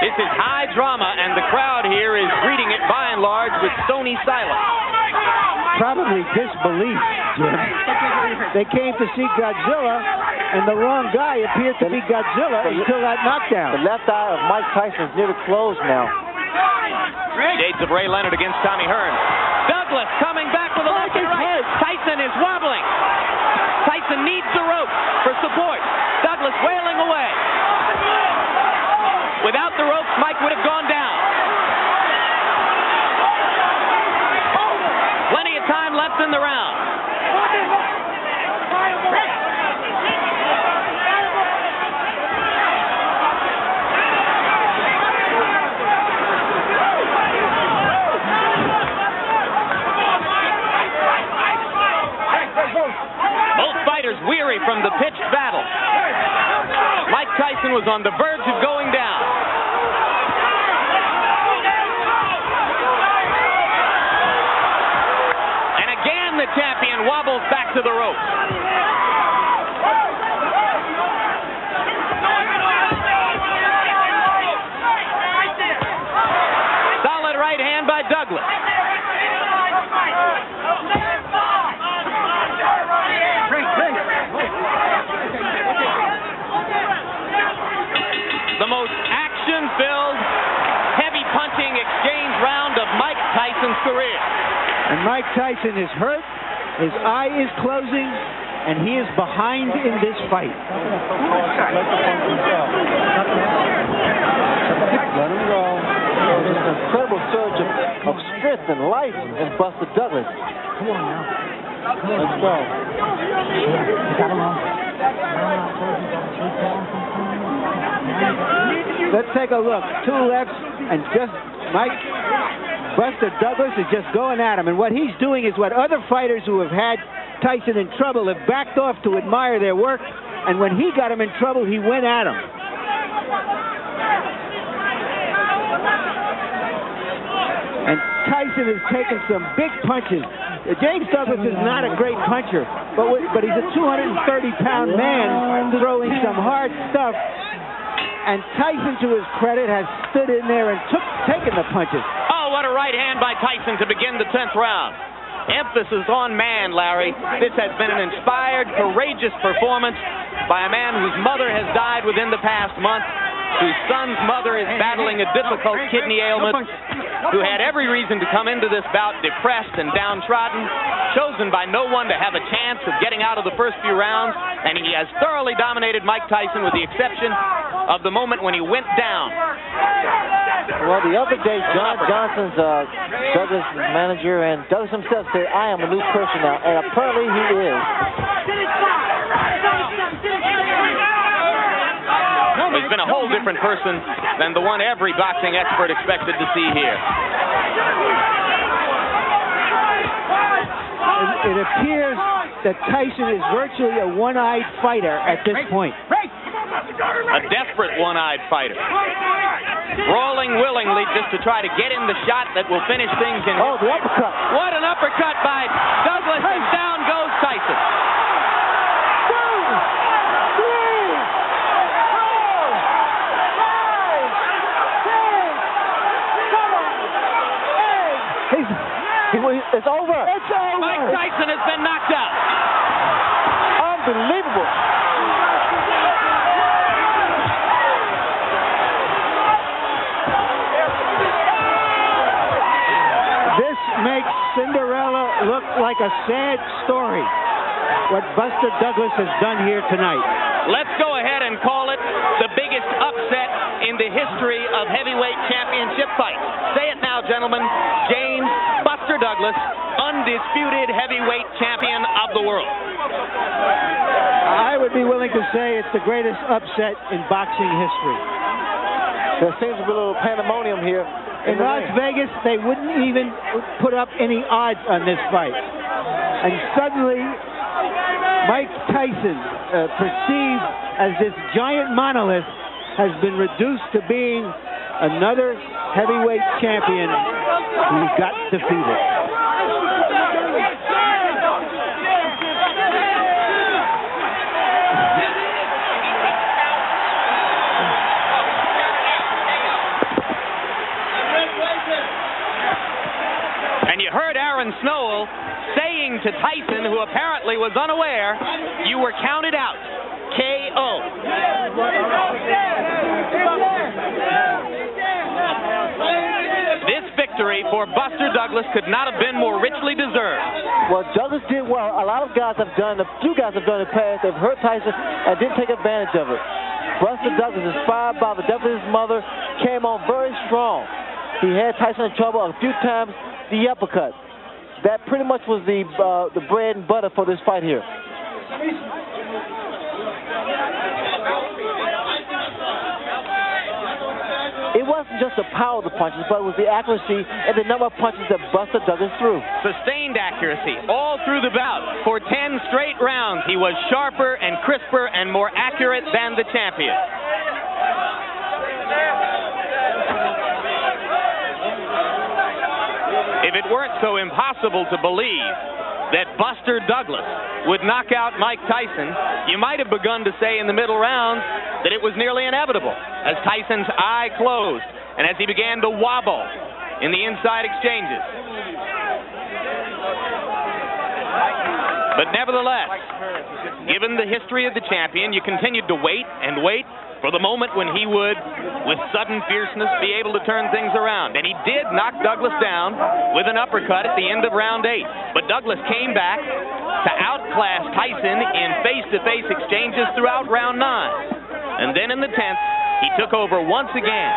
This is high drama, and the crowd here is greeting it by and large with stony silence. Probably disbelief, Jim. They came to see Godzilla, and the wrong guy appeared to be Godzilla until that knockdown. The left eye of Mike Tyson is nearly closed now. Shades of Ray Leonard against Tommy Hearns. Douglas coming back with a left and right. Tyson is wobbling. Tyson needs the rope for support. Douglas wailing away. Without the ropes, Mike would have gone down. fighters weary from the pitched battle. Mike Tyson was on the verge of going down. And again, the champion wobbles back to the ropes. Solid right hand by Douglas. The most action-filled, heavy punching exchange round of Mike Tyson's career. And Mike Tyson is hurt, his eye is closing, and he is behind in this fight. Let him go. There's an incredible surge of strength and life in Buster Douglas. Come on now. Let's go. Let's take a look. 2 lefts, and just Buster Douglas is just going at him. And what he's doing is what other fighters who have had Tyson in trouble have backed off to admire their work. And when he got him in trouble, he went at him. And Tyson has taken some big punches. James Douglas is not a great puncher, but he's a 230-pound man throwing some hard stuff. And Tyson, to his credit, has stood in there and taken the punches. Oh, what a right hand by Tyson to begin the 10th round. Emphasis on man, Larry. This has been an inspired, courageous performance by a man whose mother has died within the past month, whose son's mother is battling a difficult kidney ailment, who had every reason to come into this bout depressed and downtrodden, chosen by no one to have a chance of getting out of the first few rounds, and he has thoroughly dominated Mike Tyson with the exception of the moment when he went down. Well, the other day, John Johnson's Douglas' manager and Douglas himself said, I am a new person now, and apparently he is. He's been a whole different person than the one every boxing expert expected to see here. It appears that Tyson is virtually a one-eyed fighter at this point. A desperate one-eyed fighter. Brawling willingly just to try to get in the shot that will finish things in... Oh, the uppercut. What an uppercut by Douglas, and down goes Tyson. 2, 3, 4, 5, 6, 7, 8. It's over. It's over. Mike Tyson has been knocked out. Unbelievable. This makes Cinderella look like a sad story, what Buster Douglas has done here tonight. Let's go ahead and call it the biggest upset in the history of heavyweight championship fights. Say it now, gentlemen. James Buster Douglas, undisputed heavyweight champion of the world. I would be willing to say it's the greatest upset in boxing history. There seems to be a little pandemonium here. In Las Vegas, they wouldn't even put up any odds on this fight. And suddenly, Mike Tyson, perceived as this giant monolith, has been reduced to being another heavyweight champion who got defeated. And you heard Aaron Snowell saying to Tyson, who apparently was unaware, you were counted out. KO. This victory for Buster Douglas could not have been more richly deserved. Well, Douglas did well. A lot of guys have done, a few guys have done in the past. They've hurt Tyson and didn't take advantage of it. Buster Douglas, inspired by the death of his mother, came on very strong. He had Tyson in trouble a few times. The uppercut. That pretty much was the bread and butter for this fight here. it wasn't just the power of the punches, but it was the accuracy and the number of punches that Buster Douglas threw. Sustained accuracy all through the bout. For 10 straight rounds, he was sharper and crisper and more accurate than the champion. If it weren't so impossible to believe that Buster Douglas would knock out Mike Tyson, you might have begun to say in the middle rounds that it was nearly inevitable, as Tyson's eye closed and as he began to wobble in the inside exchanges. But nevertheless, given the history of the champion, you continued to wait and wait for the moment when he would, with sudden fierceness, be able to turn things around. And he did knock Douglas down with an uppercut at the end of round 8. But Douglas came back to outclass Tyson in face-to-face exchanges throughout round 9. And then in the 10th, he took over once again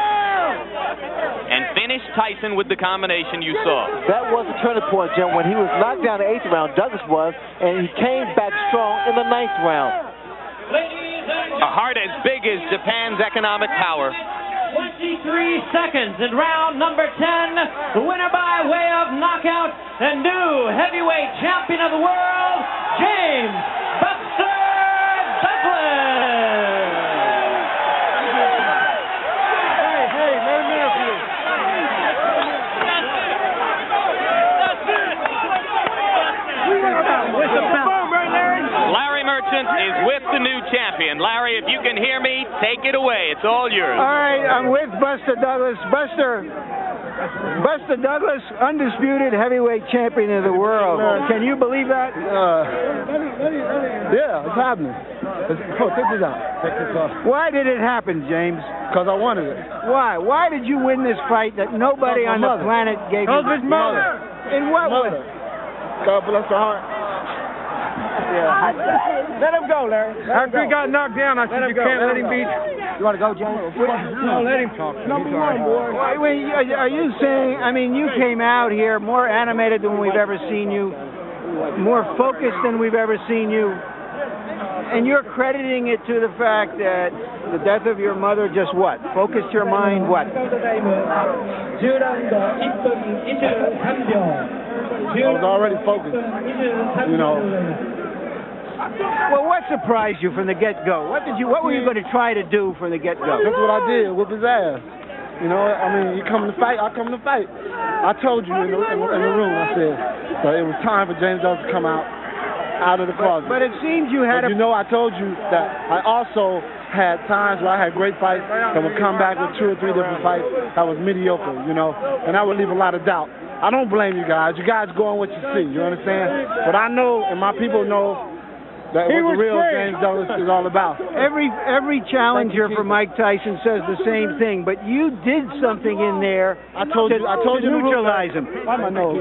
and finished Tyson with the combination you saw. That was the turning point, Jim, when he was knocked down in the 8th round, Douglas was, and he came back strong in the 9th round. A heart as big as Japan's economic power. 23 seconds in round number 10. The winner by way of knockout and new heavyweight champion of the world, James Buster Douglas. Hey, let him in for you. Larry Merchant is with the new champion. Larry, if you can hear me, take it away. It's all yours. All right, I'm with Buster Douglas. Buster Douglas, undisputed heavyweight champion of the world. Can you believe that? Yeah, it's happening. Take this out. Take this off. Why did it happen, James? Because I wanted it. Why? Why did you win this fight that nobody on the planet gave you? His mother. In what way? God bless her heart. Yeah. Let him go, Larry. After he got knocked down, I said, you can't let him beat. You want to go, James? No, let him talk. Number 1, boy. Are you saying, I mean, you came out here more animated than we've ever seen you, more focused than we've ever seen you, and you're crediting it to the fact that the death of your mother just what? Focused your mind what? I was already focused, you know. Well, what surprised you from the get-go? What were you going to try to do from the get-go? That's what I did, whoop his ass. You know, I mean, you come to fight, I come to fight. I told you in the room, I said, so it was time for James Douglas to come out of the closet. But it seems you had I told you that I also had times where I had great fights that would come back with 2 or 3 different fights that was mediocre, you know, and that would leave a lot of doubt. I don't blame you guys. You guys go on what you see, you understand? But I know, and my people know, that what the real James Douglas is all about. Every challenger for Mike Tyson says the same thing, but you did something in there I told you to neutralize him. Why my nose?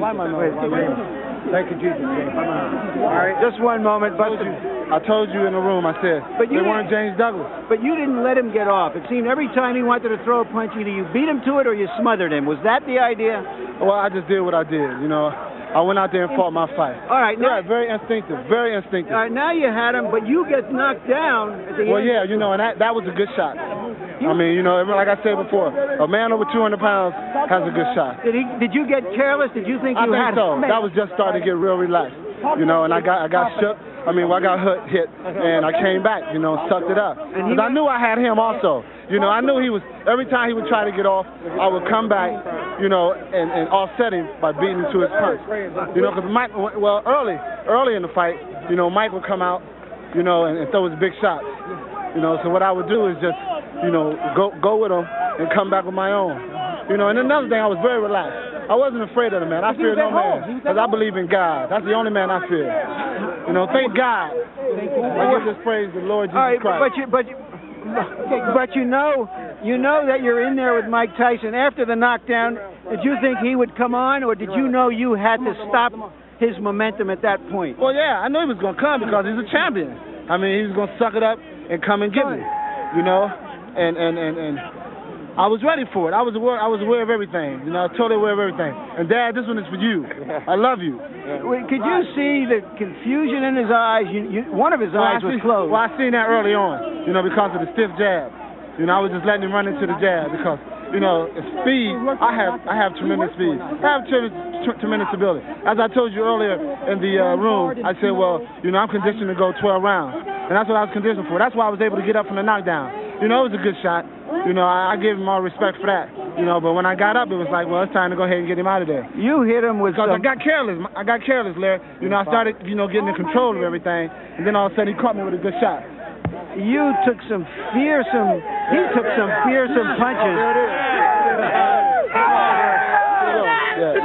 Thank you, Jesus. All right, just one moment, Buster. I told you in the room, I said, they weren't James Douglas. But you didn't let him get off. It seemed every time he wanted to throw a punch, either you beat him to it or you smothered him. Was that the idea? Well, I just did what I did, you know. I went out there and fought my fight. All right. Now, yeah, very instinctive, very instinctive. All right, now you had him, but you get knocked down at the end. Well, yeah, you know, and that was a good shot. I mean, you know, like I said before, a man over 200 pounds has a good shot. Did you get careless? Did you think you had? I think so. That was just starting to get real relaxed, you know, and I got shook. I got hit, and I came back, you know, sucked it up. Because I knew I had him also. You know, I knew he was, every time he would try to get off, I would come back, you know, and offset him by beating him to his punch. You know, because Mike, well, early in the fight, you know, Mike would come out, you know, and throw his big shots. You know, so what I would do is just, you know, go with him and come back with my own. You know, and another thing, I was very relaxed. I wasn't afraid of the man. I fear no man, because I believe in God. That's the only man I fear. You know, thank God. I give this praise to the Lord Jesus Christ. But you know that you're in there with Mike Tyson. After the knockdown, did you think he would come on, or did you know you had to stop his momentum at that point? Well, yeah, I knew he was going to come because he's a champion. I mean, he was going to suck it up and come and get me, you know, and I was ready for it. I was aware of everything, you know, totally aware of everything. And Dad, this one is for you. I love you. Could you see the confusion in his eyes? One of his eyes was closed. Well, I seen that early on, you know, because of the stiff jab. You know, I was just letting him run into the jab because you know, speed. I have tremendous speed. I have tremendous ability. As I told you earlier in the room, I said, well, you know, I'm conditioned to go 12 rounds. And that's what I was conditioned for. That's why I was able to get up from the knockdown. You know, it was a good shot. You know, I give him all respect for that. You know, but when I got up, it was like, well, it's time to go ahead and get him out of there. You hit him with Because I got careless, Larry. You know, I started, you know, getting in control of everything. And then all of a sudden, he caught me with a good shot. You took some fearsome, he took some fearsome punches. There it is. Yeah.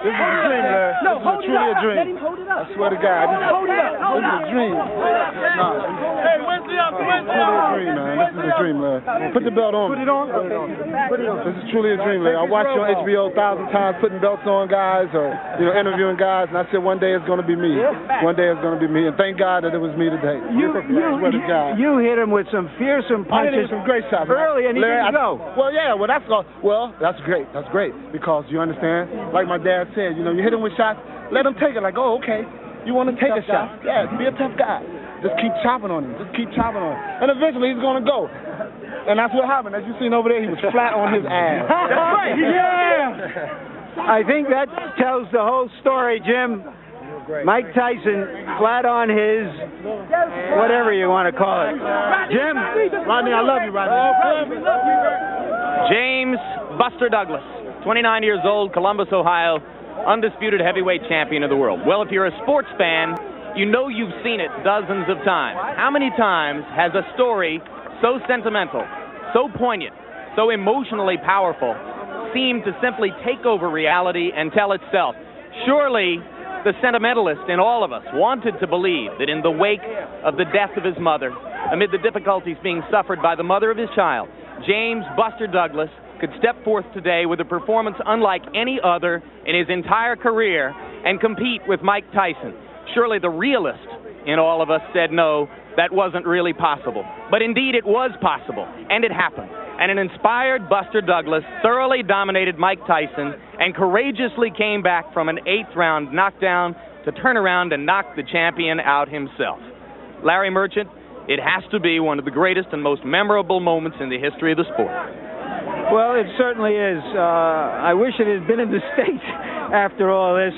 This is a dream, Larry. No, this hold is it truly up. a dream. Let him hold it up. I swear to God. Hold it up. This is a dream. No. Hey, where's the up? This is truly a dream, man. This is a dream, Larry. Put the belt on. Put it on? Okay. Put it on. This is truly a dream, Larry. I watched you on HBO 1,000 times putting belts on guys or, you know, interviewing guys, and I said one day it's going to be me. One day it's going to be me, and thank God that it was me today. I swear to God. You hit him with some fearsome I hit him punches with some great shots. early, and he Larry, didn't go. Well, yeah, that's great. That's great because you understand, like my dad said, you know, you hit him with shots, let him take it. Like, oh, okay, you want to take a shot? Yeah, be a tough guy. Just keep chopping on him. Just keep chopping on him, and eventually he's gonna go. And that's what happened. As you seen over there, he was flat on his ass. That's right. Yeah. I think that tells the whole story, Jim. Mike Tyson flat on his whatever you want to call it. Jim, Rodney, I love you, Rodney. James Buster Douglas, 29 years old, Columbus, Ohio, undisputed heavyweight champion of the world. Well, if you're a sports fan, you know you've seen it dozens of times. How many times has a story so sentimental, so poignant, so emotionally powerful seemed to simply take over reality and tell itself? Surely the sentimentalist in all of us wanted to believe that in the wake of the death of his mother, amid the difficulties being suffered by the mother of his child, James Buster Douglas could step forth today with a performance unlike any other in his entire career and compete with Mike Tyson. Surely the realist in all of us said no, that wasn't really possible. But indeed it was possible, and it happened. And an inspired Buster Douglas thoroughly dominated Mike Tyson and courageously came back from an 8th-round knockdown to turn around and knock the champion out himself. Larry Merchant, it has to be one of the greatest and most memorable moments in the history of the sport. well, it certainly is. I wish it had been in the States after all this,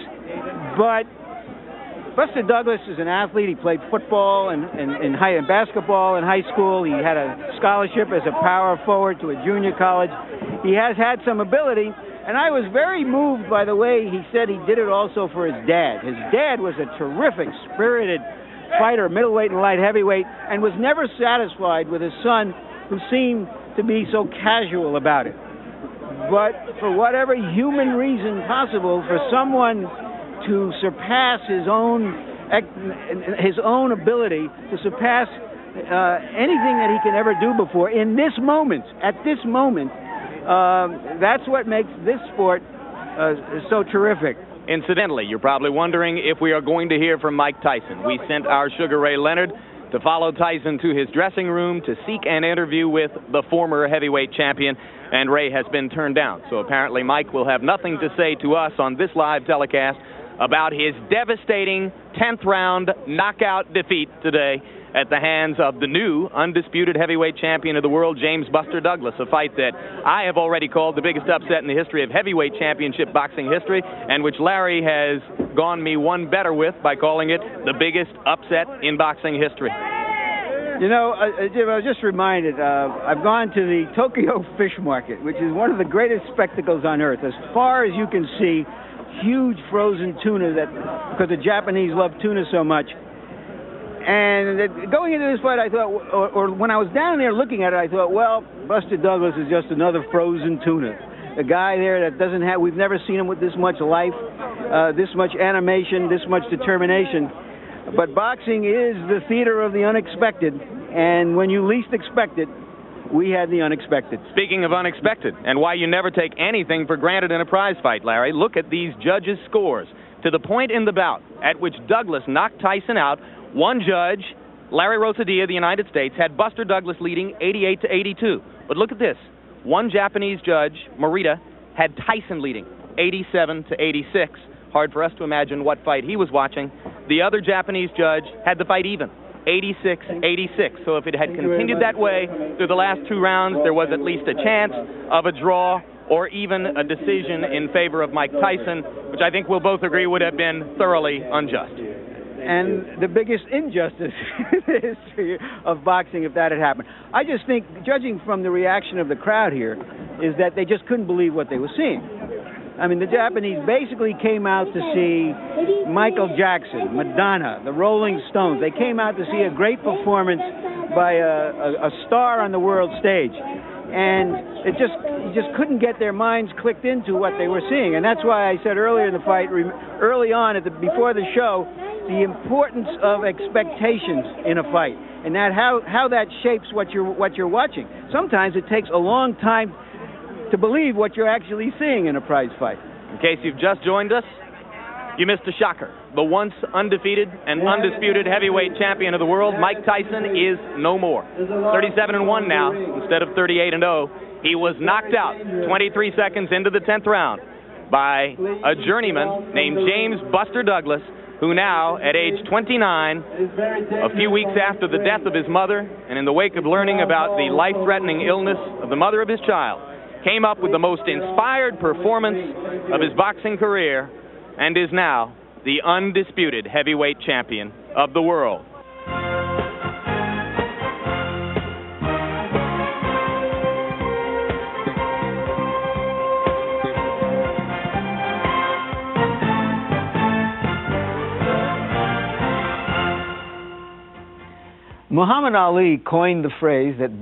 but Buster Douglas is an athlete. He played football and basketball in high school. He had a scholarship as a power forward to a junior college. He has had some ability, and I was very moved by the way he said he did it also for his dad. His dad was a terrific, spirited fighter, middleweight and light heavyweight, and was never satisfied with his son, who seemed to be so casual about it. But for whatever human reason possible, for someone to surpass his own ability, to surpass anything that he can ever do before in this moment, at this moment, that's what makes this sport so terrific. Incidentally, you're probably wondering if we are going to hear from Mike Tyson. We sent our Sugar Ray Leonard to follow Tyson to his dressing room to seek an interview with the former heavyweight champion, and Ray has been turned down. So apparently Mike will have nothing to say to us on this live telecast about his devastating 10th round knockout defeat today at the hands of the new undisputed heavyweight champion of the world, James Buster Douglas, a fight that I have already called the biggest upset in the history of heavyweight championship boxing history, and which Larry has gone me one better with by calling it the biggest upset in boxing history. You know, Jim, I was just reminded, I've gone to the Tokyo Fish Market, which is one of the greatest spectacles on earth. As far as you can see, huge frozen tuna, because the Japanese love tuna so much. And going into this fight, I thought, or when I was down there looking at it, I thought, well, Buster Douglas is just another frozen tuna. A guy there that doesn't have, we've never seen him with this much life, this much animation, this much determination. But boxing is the theater of the unexpected, and when you least expect it, we had the unexpected. Speaking of unexpected, and why you never take anything for granted in a prize fight, Larry, look at these judges' scores. To the point in the bout at which Douglas knocked Tyson out, one judge, Larry Rosadilla of the United States, had Buster Douglas leading 88-82. But look at this. One Japanese judge, Morita, had Tyson leading 87-86. Hard for us to imagine what fight he was watching. The other Japanese judge had the fight even, 86-86. So if it had continued that way through the last 2 rounds, there was at least a chance of a draw or even a decision in favor of Mike Tyson, which I think we'll both agree would have been thoroughly unjust. And the biggest injustice in the history of boxing if that had happened. I just think, judging from the reaction of the crowd here, is that they just couldn't believe what they were seeing. I mean, the Japanese basically came out to see Michael Jackson, Madonna, the Rolling Stones. They came out to see a great performance by a star on the world stage. And you just couldn't get their minds clicked into what they were seeing. And that's why I said earlier in the fight, early on, before the show, the importance of expectations in a fight, and that how that shapes what you're watching. Sometimes it takes a long time to believe what you're actually seeing in a prize fight. In case you've just joined us, you missed a shocker. The once undefeated and undisputed heavyweight champion of the world, Mike Tyson, is no more. 37-1 now instead of 38-0. He was knocked out 23 seconds into the 10th round by a journeyman named James Buster Douglas, who now, at age 29, a few weeks after the death of his mother, and in the wake of learning about the life-threatening illness of the mother of his child, came up with the most inspired performance of his boxing career and is now the undisputed heavyweight champion of the world. Muhammad Ali coined the phrase that